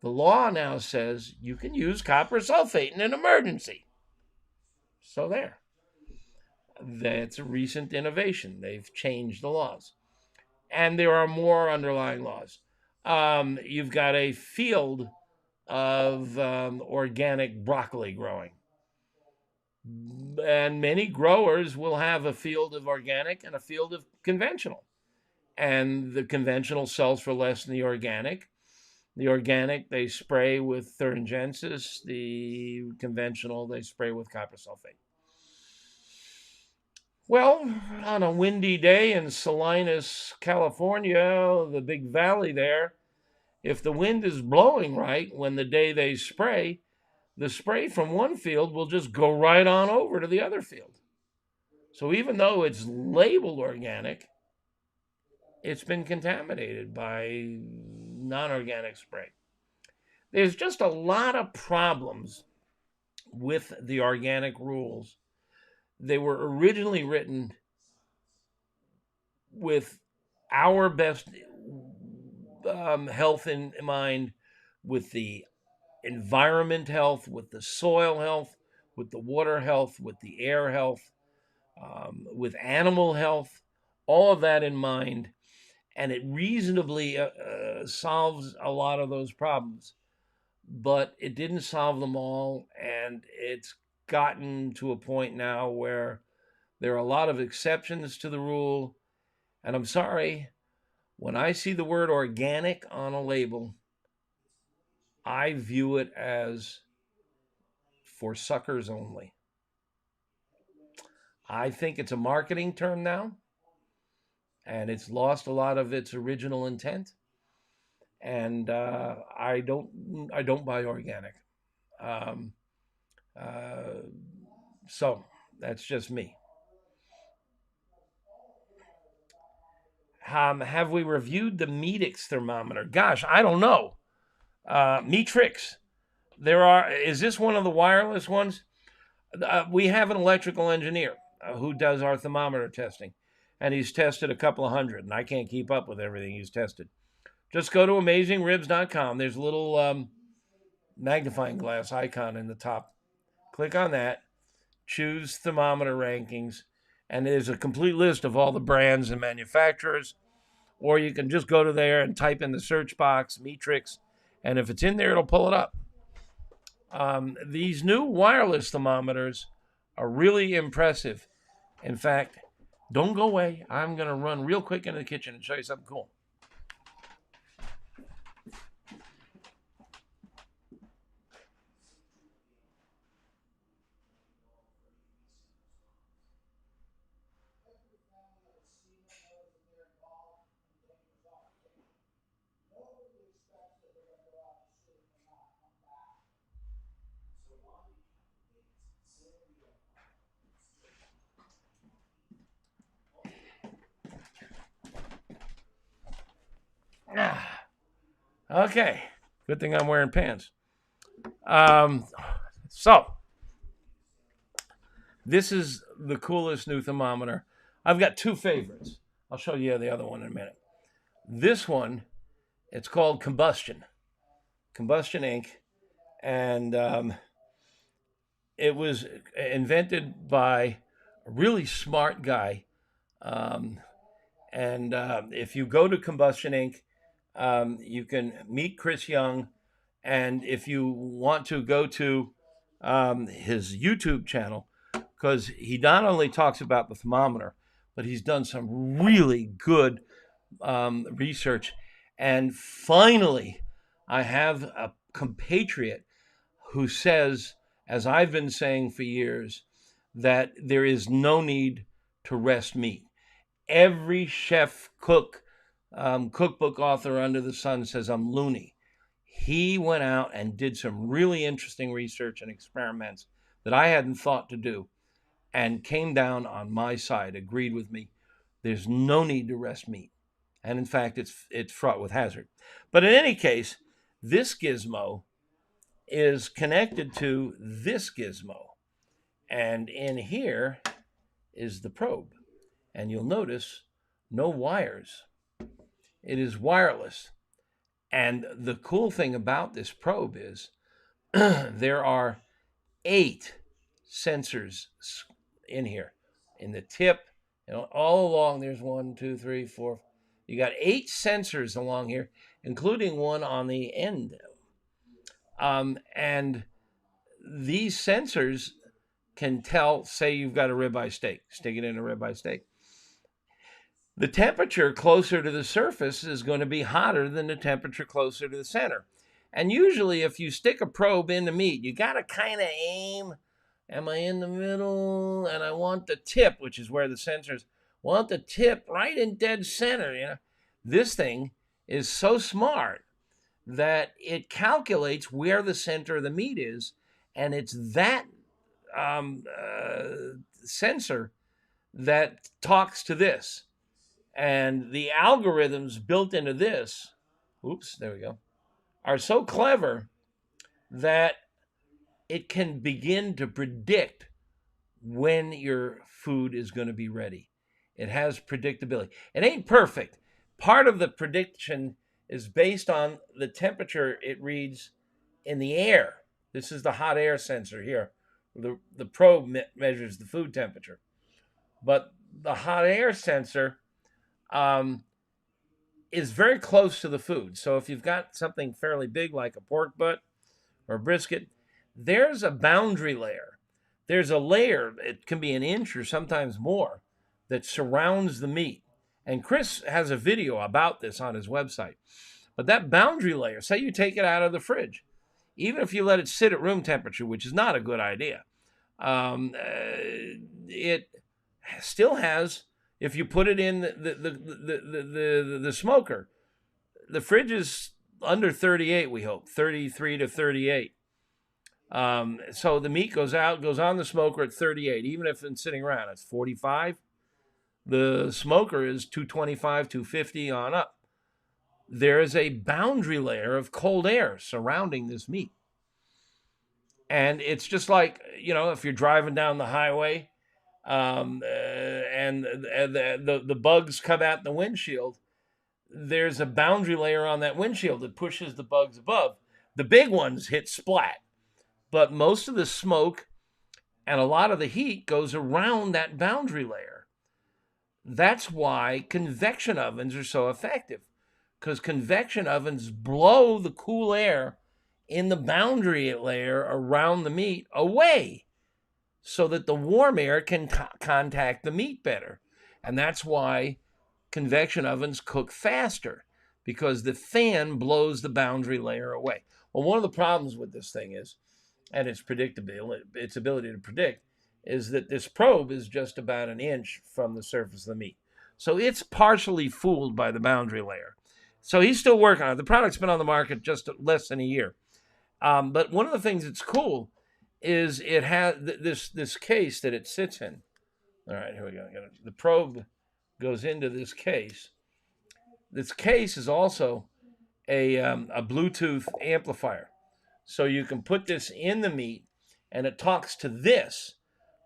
the law now says you can use copper sulfate in an emergency. So there. That's a recent innovation. They've changed the laws. And there are more underlying laws. You've got a field of organic broccoli growing. And many growers will have a field of organic and a field of conventional. And the conventional sells for less than the organic. The organic, they spray with thuringiensis. The conventional, they spray with copper sulfate. Well, on a windy day in Salinas, California, the big valley there, if the wind is blowing right when the day they spray, the spray from one field will just go right on over to the other field. So even though it's labeled organic, it's been contaminated by non-organic spray. There's just a lot of problems with the organic rules. They were originally written with our best health in mind, with the environment health, with the soil health, with the water health, with the air health, with animal health, all of that in mind. And it reasonably solves a lot of those problems. But it didn't solve them all, and it's gotten to a point now where There are a lot of exceptions to the rule. And I'm sorry, when I see the word organic on a label, I view it as for suckers only. I think it's a marketing term now, and it's lost a lot of its original intent. And I don't buy organic. Um, so that's just me. Have we reviewed the Meathead thermometer? Gosh, I don't know. Meatrix. Is this one of the wireless ones? We have an electrical engineer who does our thermometer testing, and he's tested a couple of hundred, and I can't keep up with everything he's tested. Just go to AmazingRibs.com. There's a little magnifying glass icon in the top. Click on that, choose thermometer rankings, and there's a complete list of all the brands and manufacturers. Or you can just go to there and type in the search box, Meatrix, and if it's in there, it'll pull it up. These new wireless thermometers are really impressive. In fact, don't go away. I'm going to run real quick into the kitchen and show you something cool. Okay, good thing I'm wearing pants. So, this is the coolest new thermometer. I've got two favorites. I'll show you the other one in a minute. This one, it's called Combustion Inc. And it was invented by a really smart guy. If you go to Combustion Inc., you can meet Chris Young. And if you want to go to his YouTube channel, because he not only talks about the thermometer, but he's done some really good research. And finally, I have a compatriot who says, as I've been saying for years, that there is no need to rest meat. Every chef, cook, cookbook author under the sun says I'm loony. He went out and did some really interesting research and experiments that I hadn't thought to do, and came down on my side, agreed with me. There's no need to rest meat. And in fact, it's fraught with hazard. But in any case, this gizmo is connected to this gizmo. And in here is the probe. And you'll notice no wires. It is wireless. And the cool thing about this probe is there are 8 sensors in here. In the tip, all along, there's 1, 2, 3, 4. You got 8 sensors along here, including one on the end. And these sensors can tell, say you've got a ribeye steak, stick it in a ribeye steak. The temperature closer to the surface is going to be hotter than the temperature closer to the center. And usually if you stick a probe in the meat, you got to kind of aim. Am I in the middle? And I want the tip, which is where the sensors want the tip right in dead center. This thing is so smart that it calculates where the center of the meat is. And it's that sensor that talks to this. And the algorithms built into this, are so clever that it can begin to predict when your food is going to be ready. It has predictability. It ain't perfect. Part of the prediction is based on the temperature it reads in the air. This is the hot air sensor here. The probe measures the food temperature. But the hot air sensor is very close to the food. So if you've got something fairly big like a pork butt or a brisket, there's a boundary layer there's a layer, it can be an inch or sometimes more, that surrounds the meat. And Chris has a video about this on his website. But that boundary layer, say you take it out of the fridge, even if you let it sit at room temperature, which is not a good idea, it still has, if you put it in the smoker, the fridge is under 38, we hope, 33 to 38. So the meat goes on the smoker at 38, even if it's sitting around, it's 45. The smoker is 225, 250 on up. There is a boundary layer of cold air surrounding this meat. And it's just like, if you're driving down the highway and the bugs come out the windshield, there's a boundary layer on that windshield that pushes the bugs above. The big ones hit splat, but most of the smoke and a lot of the heat goes around that boundary layer. That's why convection ovens are so effective, because convection ovens blow the cool air in the boundary layer around the meat away so that the warm air can contact the meat better. And that's why convection ovens cook faster, because the fan blows the boundary layer away. Well, one of the problems with this thing is, and its ability to predict, is that this probe is just about an inch from the surface of the meat. So it's partially fooled by the boundary layer. So he's still working on it. The product's been on the market just less than a year. But one of the things that's cool is it has this case that it sits in. All right, here we go. The probe goes into this case. This case is also a Bluetooth amplifier. So you can put this in the meat and it talks to this,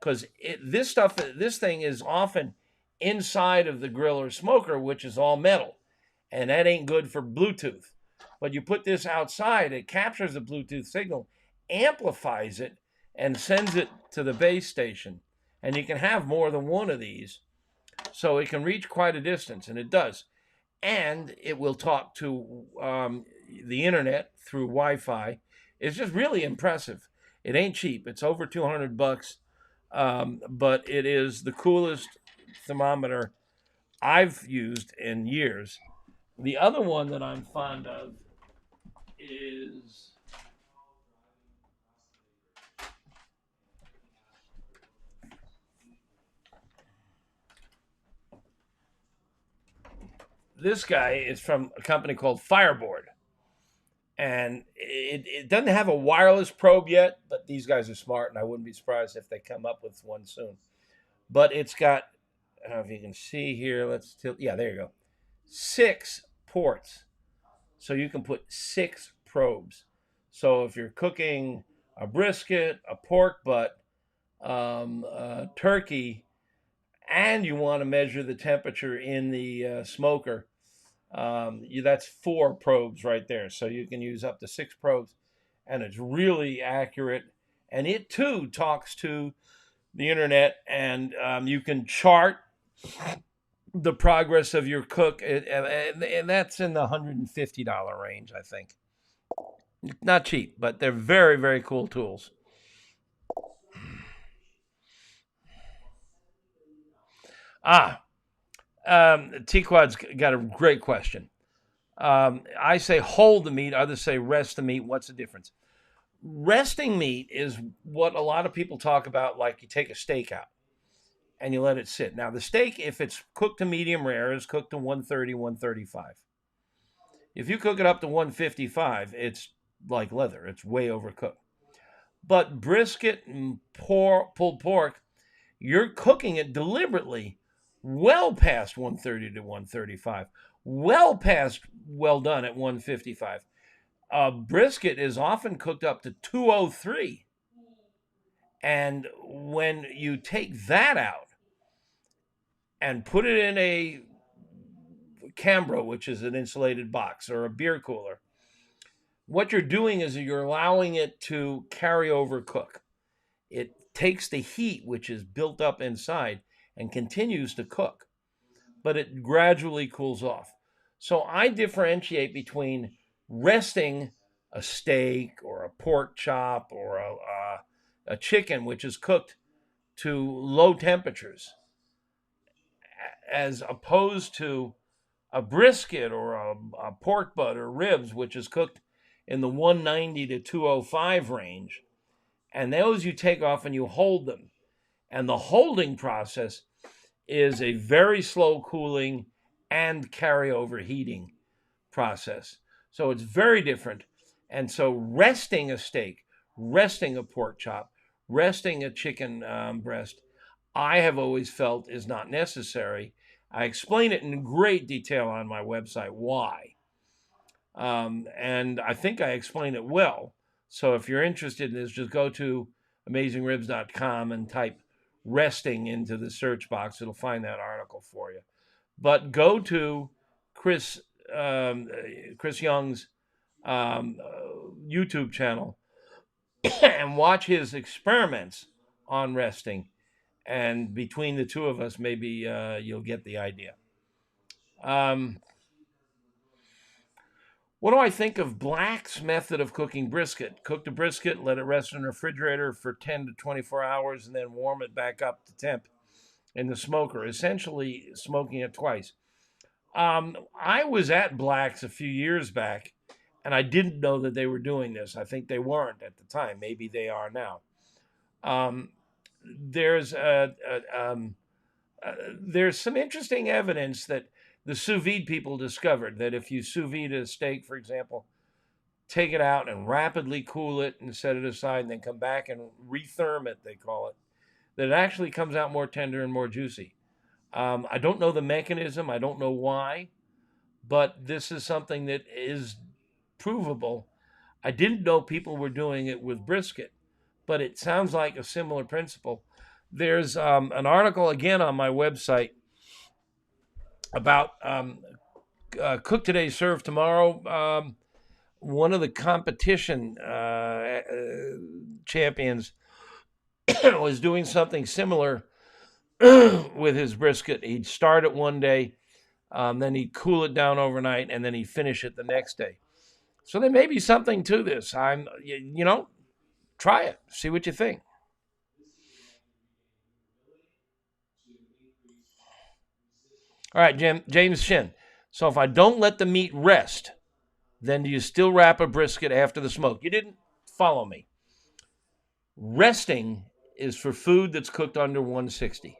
because this thing is often inside of the grill or smoker, which is all metal, and that ain't good for Bluetooth. But you put this outside, it captures the Bluetooth signal, amplifies it, and sends it to the base station. And you can have more than one of these, so it can reach quite a distance, and it does. And it will talk to the internet through Wi-Fi. It's just really impressive. It ain't cheap. It's over $200, but it is the coolest thermometer I've used in years. The other one that I'm fond of is this guy. Is from a company called Fireboard. And it doesn't have a wireless probe yet, but these guys are smart, and I wouldn't be surprised if they come up with one soon. But it's got, I don't know if you can see here, yeah, there you go, 6 ports. So you can put 6 probes. So if you're cooking a brisket, a pork butt, a turkey, and you want to measure the temperature in the smoker, that's 4 probes right there. So you can use up to 6 probes, and it's really accurate. And it too talks to the internet, and you can chart the progress of your cook, and that's in the $150 range, I think. Not cheap, but they're very, very cool tools. T-Quad's got a great question. I say hold the meat, others say rest the meat. What's the difference? Resting meat is what a lot of people talk about, like you take a steak out and you let it sit. Now, the steak, if it's cooked to medium rare, is cooked to 130, 135. If you cook it up to 155, it's like leather. It's way overcooked. But brisket and pulled pork, you're cooking it deliberately well past 130 to 135, well past well done at 155. Brisket is often cooked up to 203. And when you take that out and put it in a Cambro, which is an insulated box, or a beer cooler, what you're doing is you're allowing it to carry over cook. It takes the heat, which is built up inside, and continues to cook, but it gradually cools off. So I differentiate between resting a steak or a pork chop or a chicken which is cooked to low temperatures, as opposed to a brisket or a pork butt or ribs, which is cooked in the 190 to 205 range. And those you take off and you hold them. And the holding process is a very slow cooling and carryover heating process. So it's very different. And so resting a steak, resting a pork chop, resting a chicken breast, I have always felt is not necessary. I explain it in great detail on my website why. And I think I explain it well. So if you're interested in this, just go to AmazingRibs.com and type resting into the search box. It'll find that article for you. But go to Chris Young's YouTube channel and watch his experiments on resting. And between the two of us, maybe you'll get the idea. What do I think of Black's method of cooking brisket? Cook the brisket, let it rest in the refrigerator for 10 to 24 hours, and then warm it back up to temp in the smoker, essentially smoking it twice. I was at Black's a few years back, and I didn't know that they were doing this. I think they weren't at the time. Maybe they are now. There's some interesting evidence that the sous vide people discovered that if you sous vide a steak, for example, take it out and rapidly cool it and set it aside and then come back and retherm it, they call it, that it actually comes out more tender and more juicy. I don't know the mechanism. I don't know why, but this is something that is provable. I didn't know people were doing it with brisket, but it sounds like a similar principle. There's an article, again, on my website about Cook Today, Serve Tomorrow. One of the competition champions was doing something similar with his brisket. He'd start it one day, then he'd cool it down overnight, and then he'd finish it the next day. So there may be something to this. Try it. See what you think. All right, James Shin. So if I don't let the meat rest, then do you still wrap a brisket after the smoke? You didn't follow me. Resting is for food that's cooked under 160.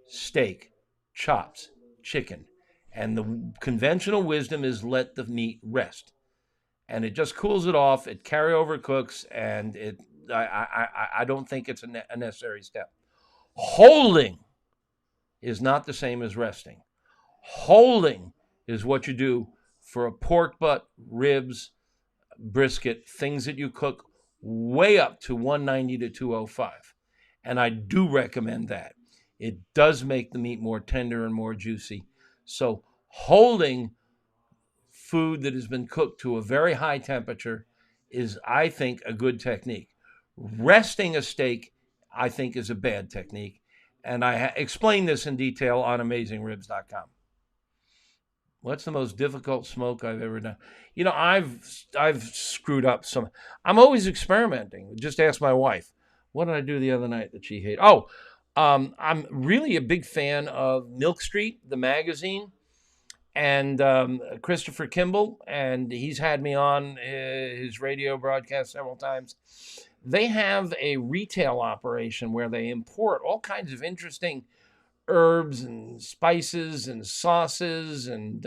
Steak, chops, chicken. And the conventional wisdom is let the meat rest. And it just cools it off, it carryover cooks, and I don't think it's a necessary step. Holding is not the same as resting. Holding is what you do for a pork butt, ribs, brisket, things that you cook way up to 190 to 205. And I do recommend that. It does make the meat more tender and more juicy. So holding food that has been cooked to a very high temperature is, I think, a good technique. Resting a steak, I think, is a bad technique. And I explain this in detail on AmazingRibs.com. What's the most difficult smoke I've ever done? I've screwed up some. I'm always experimenting. Just ask my wife. What did I do the other night that she hated? I'm really a big fan of Milk Street, the magazine, and Christopher Kimball, and he's had me on his radio broadcast several times. They have a retail operation where they import all kinds of interesting herbs and spices and sauces and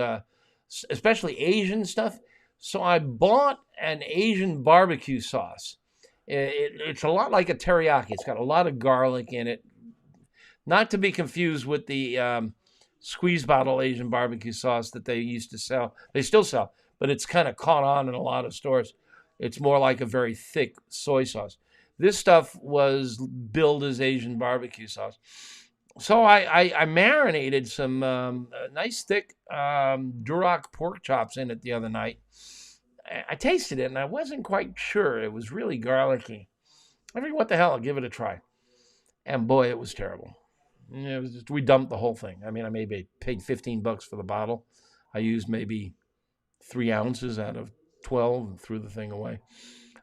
especially Asian stuff. So I bought an Asian barbecue sauce. It's a lot like a teriyaki. It's got a lot of garlic in it. Not to be confused with the squeeze bottle Asian barbecue sauce that they used to sell. They still sell, but it's kind of caught on in a lot of stores. It's more like a very thick soy sauce. This stuff was billed as Asian barbecue sauce. So I marinated some nice thick Duroc pork chops in it the other night. I tasted it, and I wasn't quite sure. It was really garlicky. I figured, what the hell, I'll give it a try. And boy, it was terrible. It was just, we dumped the whole thing. I mean, I maybe paid $15 for the bottle. I used maybe 3 ounces out of 12 and threw the thing away.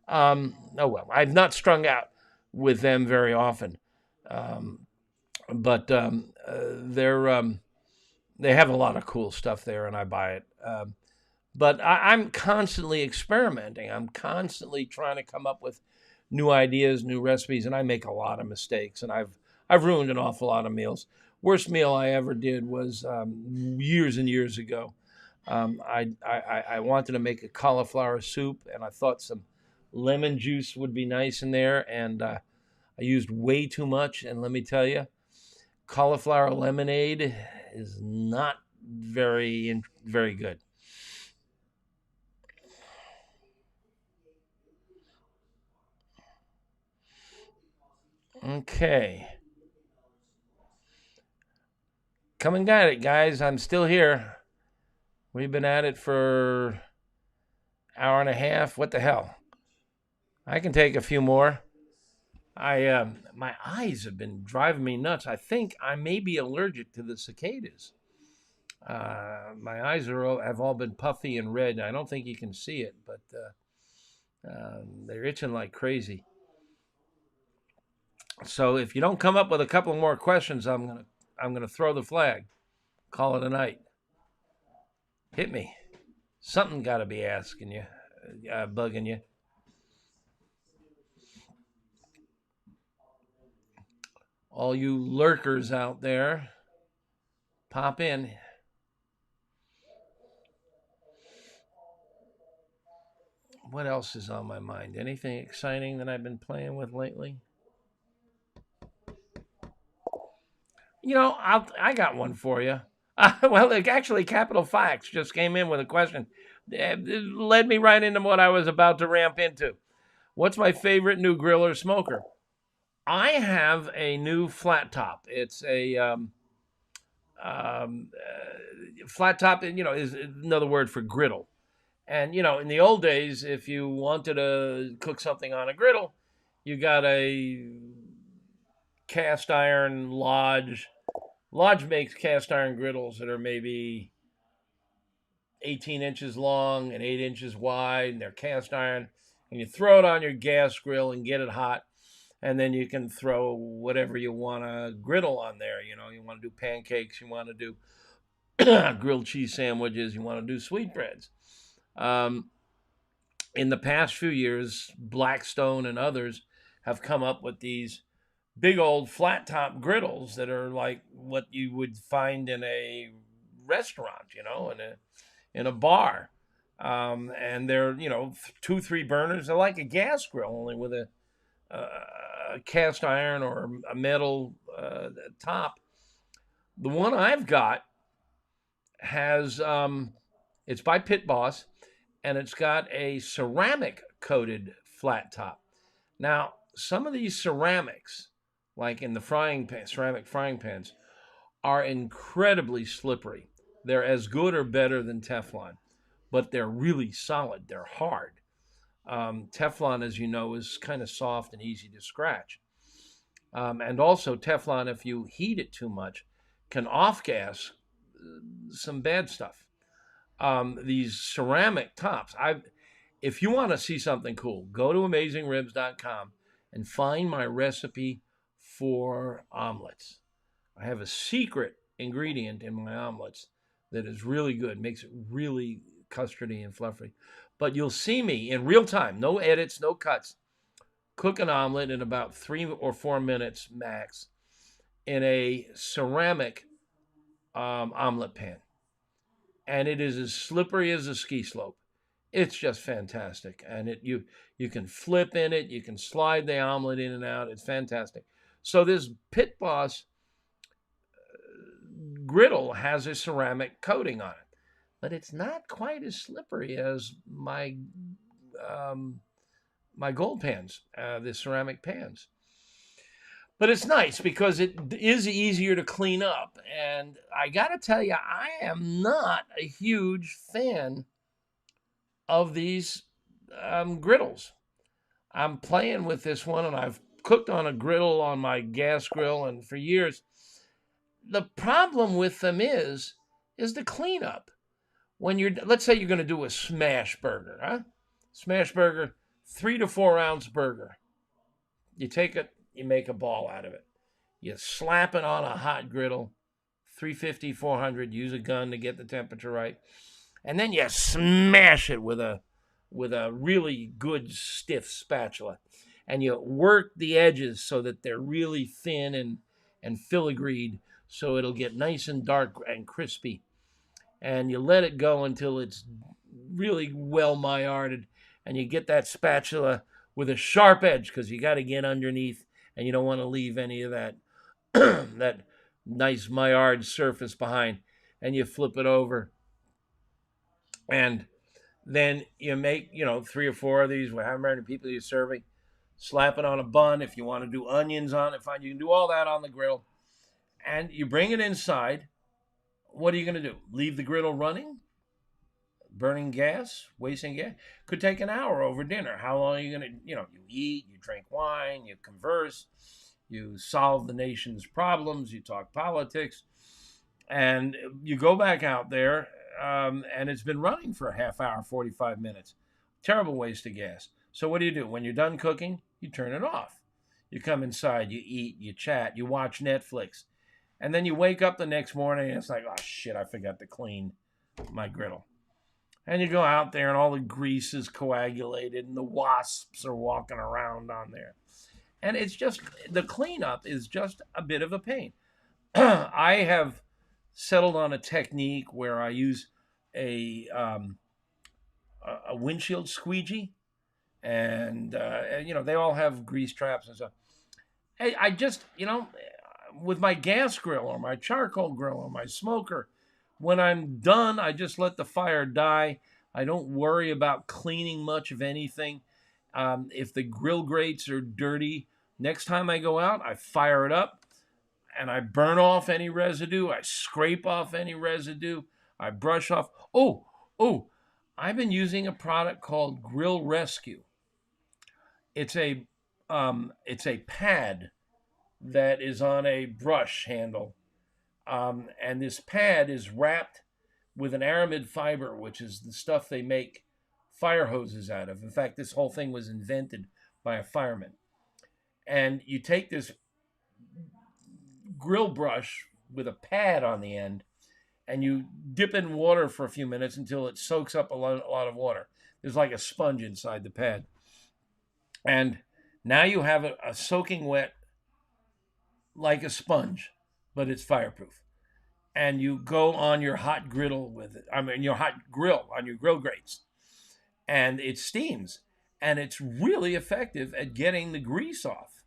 Oh well, I've not strung out with them very often, um, but they have a lot of cool stuff there, and I buy it. But I'm constantly experimenting. I'm constantly trying to come up with new ideas, new recipes, and I make a lot of mistakes. And I've ruined an awful lot of meals. Worst meal I ever did was years and years ago. I wanted to make a cauliflower soup, and I thought some lemon juice would be nice in there, and I used way too much. And let me tell you, cauliflower lemonade is not very good. Okay. Come and get it, guys. I'm still here. We've been at it for hour and a half. What the hell? I can take a few more. My eyes have been driving me nuts. I think I may be allergic to the cicadas. My eyes have all been puffy and red. I don't think you can see it, but they're itching like crazy. So if you don't come up with a couple more questions, I'm gonna throw the flag. Call it a night. Hit me. Something got to be asking you, bugging you. All you lurkers out there, pop in. What else is on my mind? Anything exciting that I've been playing with lately? I got one for you. Well, actually, Capital Facts just came in with a question. It led me right into what I was about to ramp into. What's my favorite new grill or smoker? I have a new flat top. It's a flat top, is another word for griddle. And, in the old days, if you wanted to cook something on a griddle, you got a cast iron Lodge. Lodge makes cast iron griddles that are maybe 18 inches long and 8 inches wide, and they're cast iron. And you throw it on your gas grill and get it hot. And then you can throw whatever you want to griddle on there. You want to do pancakes, you want to do grilled cheese sandwiches, you want to do sweetbreads. In the past few years, Blackstone and others have come up with these big old flat top griddles that are like what you would find in a restaurant, in a bar. And they're, 2-3 burners. They're like a gas grill, only with a cast iron or a metal top. The one I've got has, it's by Pit Boss, and it's got a ceramic coated flat top. Now, some of these ceramics, like in the ceramic frying pans, are incredibly slippery. They're as good or better than Teflon, but they're really solid. They're hard. Teflon, as you know, is kind of soft and easy to scratch. And also Teflon, if you heat it too much, can off-gas some bad stuff. These ceramic tops, if you want to see something cool, go to AmazingRibs.com and find my recipe for omelets. I have a secret ingredient in my omelets that is really good, makes it really custardy and fluffy. But you'll see me in real time, no edits, no cuts, cook an omelet in about 3 or 4 minutes max in a ceramic omelet pan. And it is as slippery as a ski slope. It's just fantastic. And you can flip in it, you can slide the omelet in and out. It's fantastic. So this Pit Boss griddle has a ceramic coating on it, but it's not quite as slippery as my gold pans, the ceramic pans. But it's nice because it is easier to clean up. And I got to tell you, I am not a huge fan of these griddles. I'm playing with this one, and I've cooked on a griddle on my gas grill, and for years. The problem with them is the cleanup. When let's say you're going to do a smash burger, huh? Smash burger, 3 to 4 ounce burger. You take it, you make a ball out of it. You slap it on a hot griddle, 350, 400. Use a gun to get the temperature right, and then you smash it with a really good stiff spatula, and you work the edges so that they're really thin and filigreed, so it'll get nice and dark and crispy. And you let it go until it's really well maillarded, and you get that spatula with a sharp edge, because you got to get underneath, and you don't want to leave any of that that nice maillard surface behind. And you flip it over, and then you make 3 or 4 of these. However many people you're serving, slap it on a bun. If you want to do onions on it, fine. You can do all that on the grill, and you bring it inside. What are you going to do? Leave the griddle running? Burning gas? Wasting gas? Could take an hour over dinner. How long are you going to, you eat, you drink wine, you converse, you solve the nation's problems, you talk politics, and you go back out there, and it's been running for a half hour, 45 minutes. Terrible waste of gas. So what do? When you're done cooking, you turn it off. You come inside, you eat, you chat, you watch Netflix. And then you wake up the next morning and it's like, oh shit, I forgot to clean my griddle. And you go out there and all the grease is coagulated and the wasps are walking around on there. And it's just, the cleanup is just a bit of a pain. I have settled on a technique where I use a windshield squeegee. And, they all have grease traps and stuff. I just, with my gas grill or my charcoal grill or my smoker, when I'm done, I just let the fire die. I don't worry about cleaning much of anything. If the grill grates are dirty, next time I go out, I fire it up and I burn off any residue. I scrape off any residue. I brush off. Oh, I've been using a product called Grill Rescue. It's a pad that is on a brush handle. And this pad is wrapped with an aramid fiber, which is the stuff they make fire hoses out of. In fact, this whole thing was invented by a fireman. And you take this grill brush with a pad on the end, and you dip it in water for a few minutes until it soaks up a lot of water. There's like a sponge inside the pad. And now you have a soaking wet, like a sponge, but it's fireproof. And you go on your hot griddle with it. Your hot grill, on your grill grates. And it steams. And it's really effective at getting the grease off.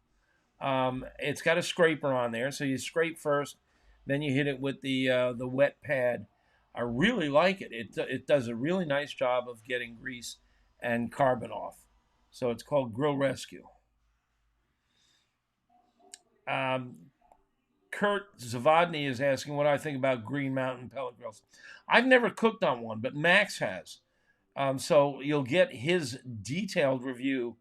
It's got a scraper on there. So you scrape first, then you hit it with the wet pad. I really like it. It does a really nice job of getting grease and carbon off. So it's called Grill Rescue. Kurt Zavodny is asking what I think about Green Mountain pellet grills. I've never cooked on one, but Max has. So you'll get his detailed review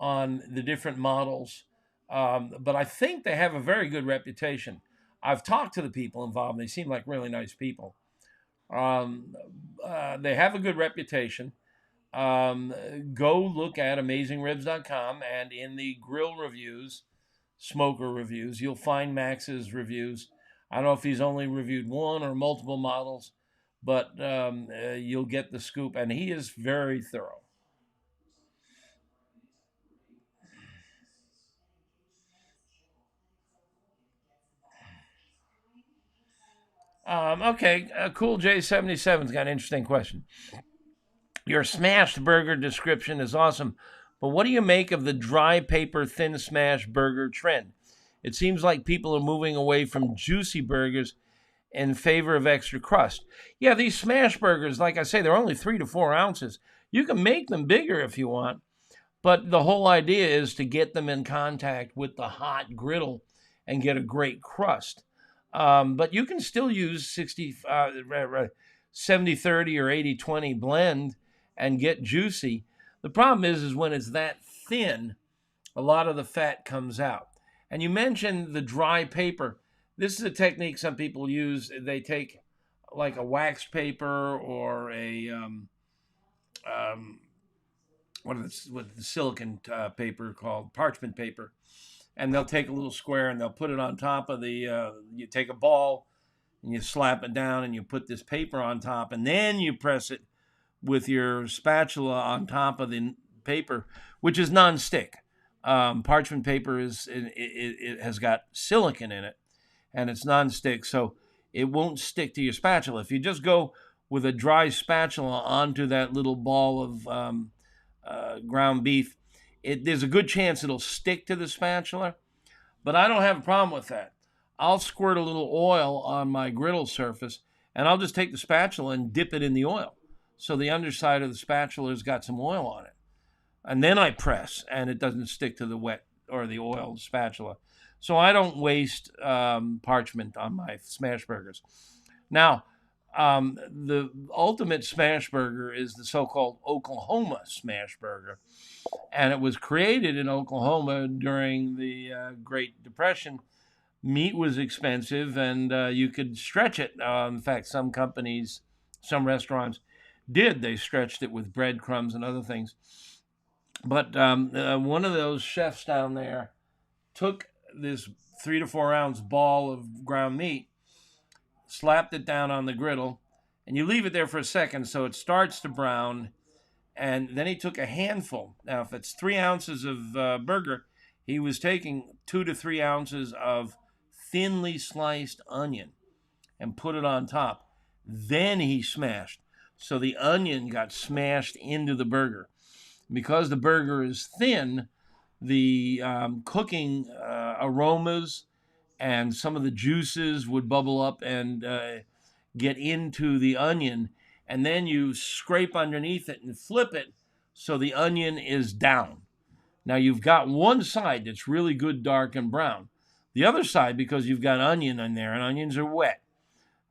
on the different models. But I think they have a very good reputation. I've talked to the people involved, and they seem like really nice people. They have a good reputation. Go look at AmazingRibs.com, and in the grill reviews, smoker reviews, you'll find Max's reviews. I don't know if he's only reviewed one or multiple models, but you'll get the scoop, and he is very thorough. Okay, Cool J77's got an interesting question. Your smashed burger description is awesome, but what do you make of the dry paper thin smash burger trend? It seems like people are moving away from juicy burgers in favor of extra crust. Yeah, these smash burgers, like I say, they're only 3 to 4 ounces. You can make them bigger if you want, but the whole idea is to get them in contact with the hot griddle and get a great crust. But you can still use 70-30 or 80-20 blend and get juicy. The problem is when it's that thin, a lot of the fat comes out. And you mentioned the dry paper. This is a technique some people use. They take like a wax paper or a with the silicon paper called parchment paper, and they'll take a little square and they'll put it on top of the. You take a ball and you slap it down and you put this paper on top, and then you press it with your spatula on top of the paper, which is nonstick. Parchment paper it has got silicon in it, and it's nonstick, so it won't stick to your spatula. If you just go with a dry spatula onto that little ball of ground beef, there's a good chance it'll stick to the spatula, but I don't have a problem with that. I'll squirt a little oil on my griddle surface, and I'll just take the spatula and dip it in the oil. So the underside of the spatula has got some oil on it. And then I press, and it doesn't stick to the wet or the oiled spatula. So I don't waste parchment on my smash burgers. Now, the ultimate smash burger is the so-called Oklahoma smash burger. And it was created in Oklahoma during the Great Depression. Meat was expensive, and you could stretch it. In fact, some companies, some restaurants did. They stretched it with breadcrumbs and other things. But one of those chefs down there took this 3 to 4 ounce ball of ground meat, slapped it down on the griddle, and you leave it there for a second so it starts to brown. And then he took a handful. Now, if it's 3 ounces of burger, he was taking 2 to 3 ounces of thinly sliced onion and put it on top. Then he smashed. So the onion got smashed into the burger. Because the burger is thin, the cooking aromas and some of the juices would bubble up and get into the onion. And then you scrape underneath it and flip it so the onion is down. Now you've got one side that's really good dark and brown. The other side, because you've got onion in there and onions are wet,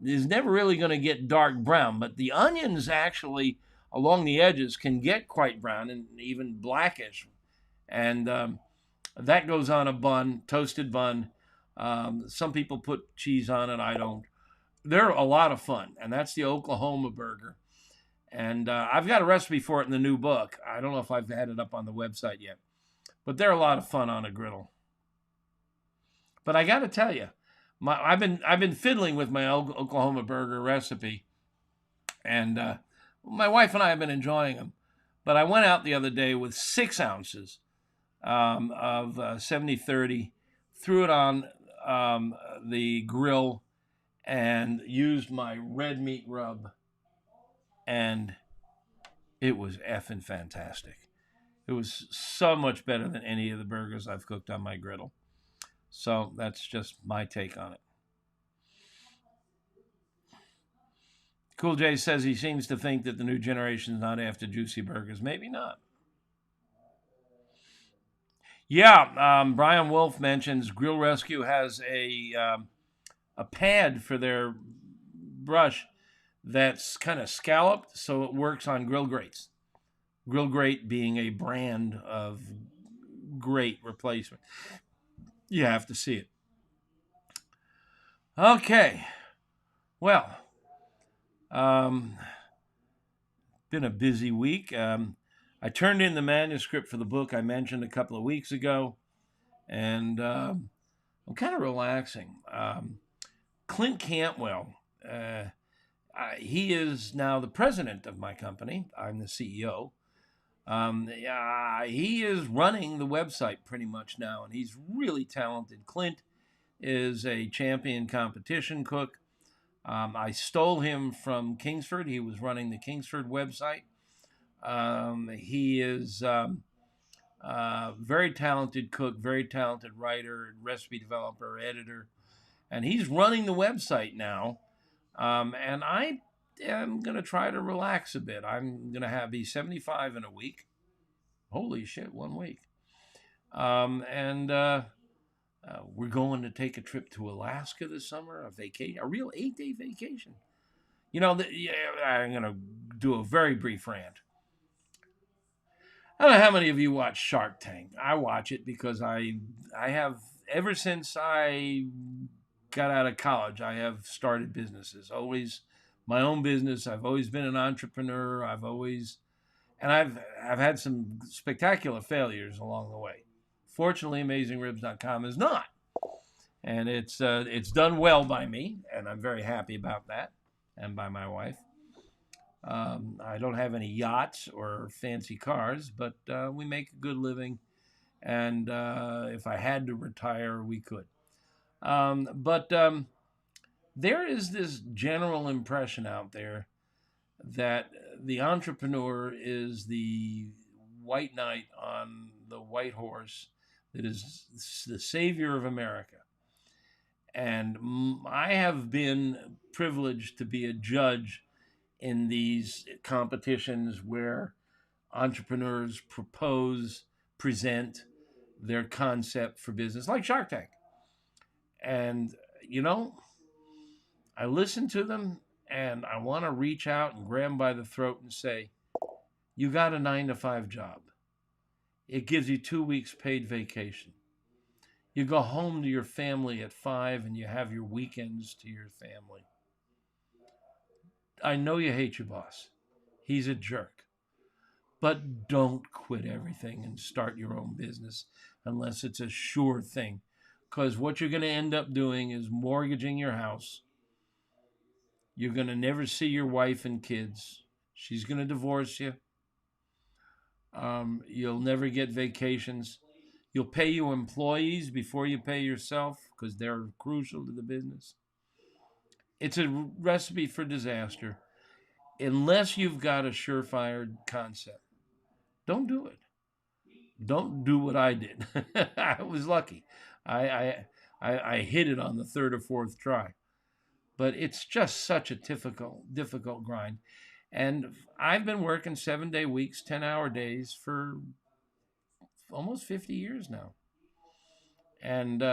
is never really going to get dark brown. But the onions actually along the edges can get quite brown and even blackish. And that goes on a bun, toasted bun. Some people put cheese on it. I don't. They're a lot of fun. And that's the Oklahoma burger. And I've got a recipe for it in the new book. I don't know if I've had it up on the website yet. But they're a lot of fun on a griddle. But I got to tell you, I've been fiddling with my Oklahoma burger recipe. And my wife and I have been enjoying them. But I went out the other day with 6 ounces of 70-30, threw it on the grill, and used my red meat rub. And it was effing fantastic. It was so much better than any of the burgers I've cooked on my griddle. So that's just my take on it. Cool J says he seems to think that the new generation is not after juicy burgers. Maybe not. Yeah, Brian Wolf mentions Grill Rescue has a pad for their brush that's kind of scalloped, so it works on grill grates. Grill Grate being a brand of grate replacement. You have to see it. Okay. Well, been a busy week. I turned in the manuscript for the book I mentioned a couple of weeks ago, and I'm kind of relaxing. Clint Cantwell, he is now the president of my company. I'm the CEO. He is running the website pretty much now, and he's really talented. Clint is a champion competition cook. I stole him from Kingsford. He was running the Kingsford website. He is very talented cook, very talented writer, recipe developer, editor, and he's running the website now. And I am going to try to relax a bit. I'm going to be 75 in a week. Holy shit, 1 week. We're going to take a trip to Alaska this summer, a vacation, a real 8-day vacation. You know, I'm going to do a very brief rant. I don't know how many of you watch Shark Tank. I watch it because I have, ever since I got out of college, I have started businesses. Always my own business. I've always been an entrepreneur. I've always And I've had some spectacular failures along the way. Fortunately, AmazingRibs.com is not, and it's done well by me, and I'm very happy about that, and by my wife. I don't have any yachts or fancy cars, but we make a good living, and if I had to retire, we could. But there is this general impression out there that the entrepreneur is the white knight on the white horse that is the savior of America. And I have been privileged to be a judge in these competitions where entrepreneurs present their concept for business, like Shark Tank. And, I listen to them and I want to reach out and grab them by the throat and say, you got a 9-to-5 job. It gives you 2 weeks paid vacation. You go home to your family at 5 and you have your weekends to your family. I know you hate your boss. He's a jerk. But don't quit everything and start your own business unless it's a sure thing. Because what you're going to end up doing is mortgaging your house. You're going to never see your wife and kids. She's going to divorce you. You'll never get vacations. You'll pay your employees before you pay yourself because they're crucial to the business. It's a recipe for disaster. Unless you've got a surefire concept, don't do it. Don't do what I did. I was lucky. I hit it on the third or fourth try. But it's just such a difficult grind. And I've been working 7-day weeks, 10-hour days for almost 50 years now. And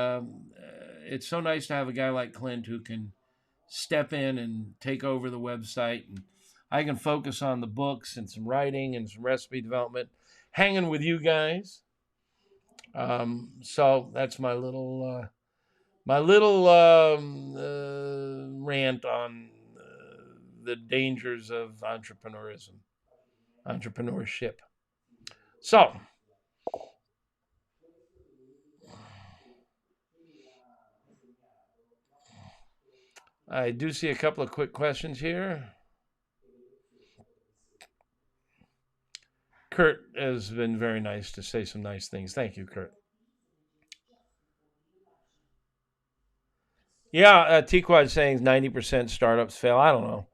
it's so nice to have a guy like Clint who can step in and take over the website. And I can focus on the books and some writing and some recipe development, hanging with you guys. So that's my little rant on the dangers of entrepreneurship. So, I do see a couple of quick questions here. Kurt has been very nice to say some nice things. Thank you, Kurt. Yeah, T-Quad saying 90% startups fail. I don't know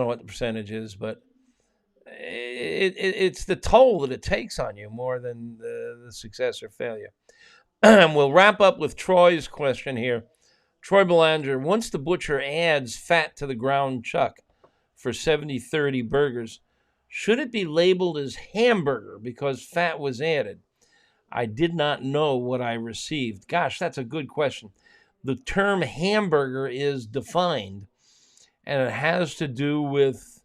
what the percentage is, but it's the toll that it takes on you more than the success or failure. We'll wrap up with Troy's question here. Troy Belanger, once the butcher adds fat to the ground chuck for 70-30 burgers, should it be labeled as hamburger because fat was added? I did not know what I received. Gosh, that's a good question. The term hamburger is defined, and it has to do with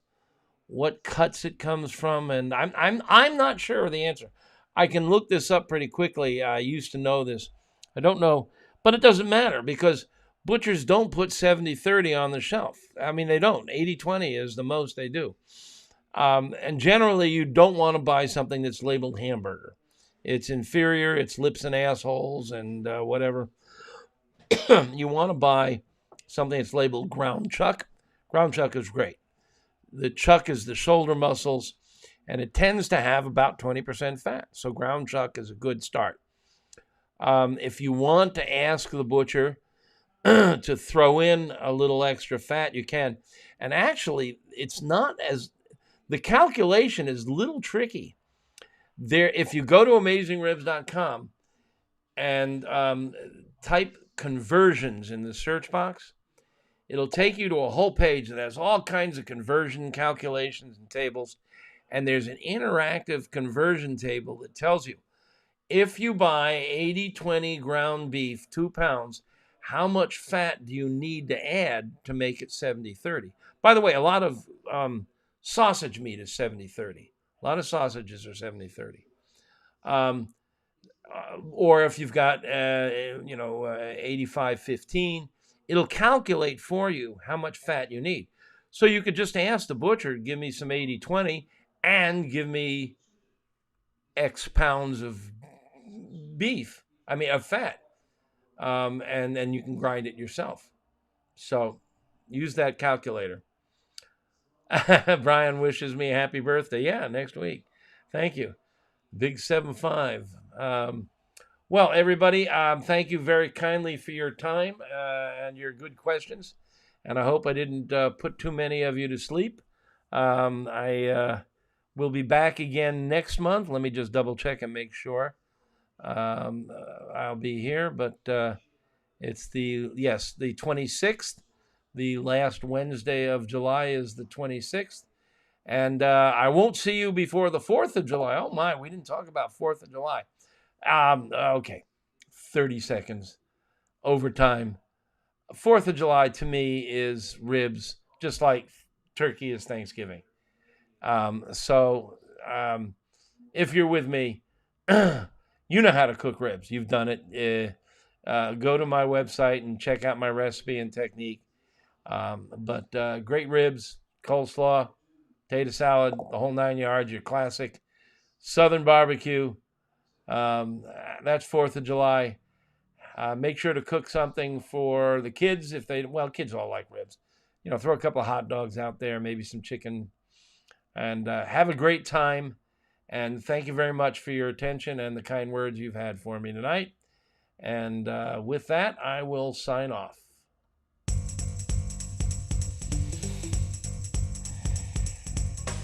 what cuts it comes from, and I'm not sure of the answer. I can look this up pretty quickly. I used to know this. I don't know, but it doesn't matter because butchers don't put 70-30 on the shelf. I mean, they don't. 80-20 is the most they do. And generally, you don't want to buy something that's labeled hamburger. It's inferior. It's lips and assholes and whatever. You want to buy something that's labeled ground chuck. Ground chuck is great. The chuck is the shoulder muscles, and it tends to have about 20% fat. So ground chuck is a good start. If you want to ask the butcher to throw in a little extra fat, you can. And actually, it's not as... The calculation is a little tricky. If you go to AmazingRibs.com and type conversions in the search box, it'll take you to a whole page that has all kinds of conversion calculations and tables. And there's an interactive conversion table that tells you if you buy 80-20 ground beef, 2 pounds, how much fat do you need to add to make it 70-30? By the way, a lot of sausage meat is 70-30. A lot of sausages are 70-30. Or if you've got, 85-15, it'll calculate for you how much fat you need. So you could just ask the butcher, give me some 80-20, and give me X pounds of of fat. And then you can grind it yourself. So use that calculator. Brian wishes me a happy birthday. Yeah, next week. Thank you. Big 7-5. Well, everybody, thank you very kindly for your time and your good questions. And I hope I didn't put too many of you to sleep. I will be back again next month. Let me just double check and make sure. I'll be here, but it's the 26th. The last Wednesday of July is the 26th. And I won't see you before the 4th of July. Oh, my, we didn't talk about 4th of July. Okay, 30 seconds. Overtime. 4th of July to me is ribs, just like turkey is Thanksgiving. So if you're with me, you know how to cook ribs. You've done it. Go to my website and check out my recipe and technique. But great ribs, coleslaw, potato salad, the whole 9 yards, your classic Southern barbecue. That's 4th of July. Make sure to cook something for the kids kids all like ribs. Throw a couple of hot dogs out there, maybe some chicken, and have a great time. And thank you very much for your attention and the kind words you've had for me tonight. And with that, I will sign off.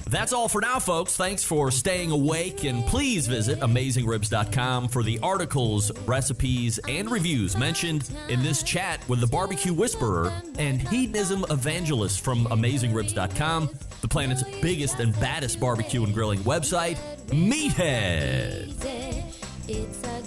That's all for now, folks. Thanks for staying awake, and please visit AmazingRibs.com for the articles, recipes, and reviews mentioned in this chat with the Barbecue Whisperer and Hedonism Evangelist from AmazingRibs.com, the planet's biggest and baddest barbecue and grilling website, Meathead. It's a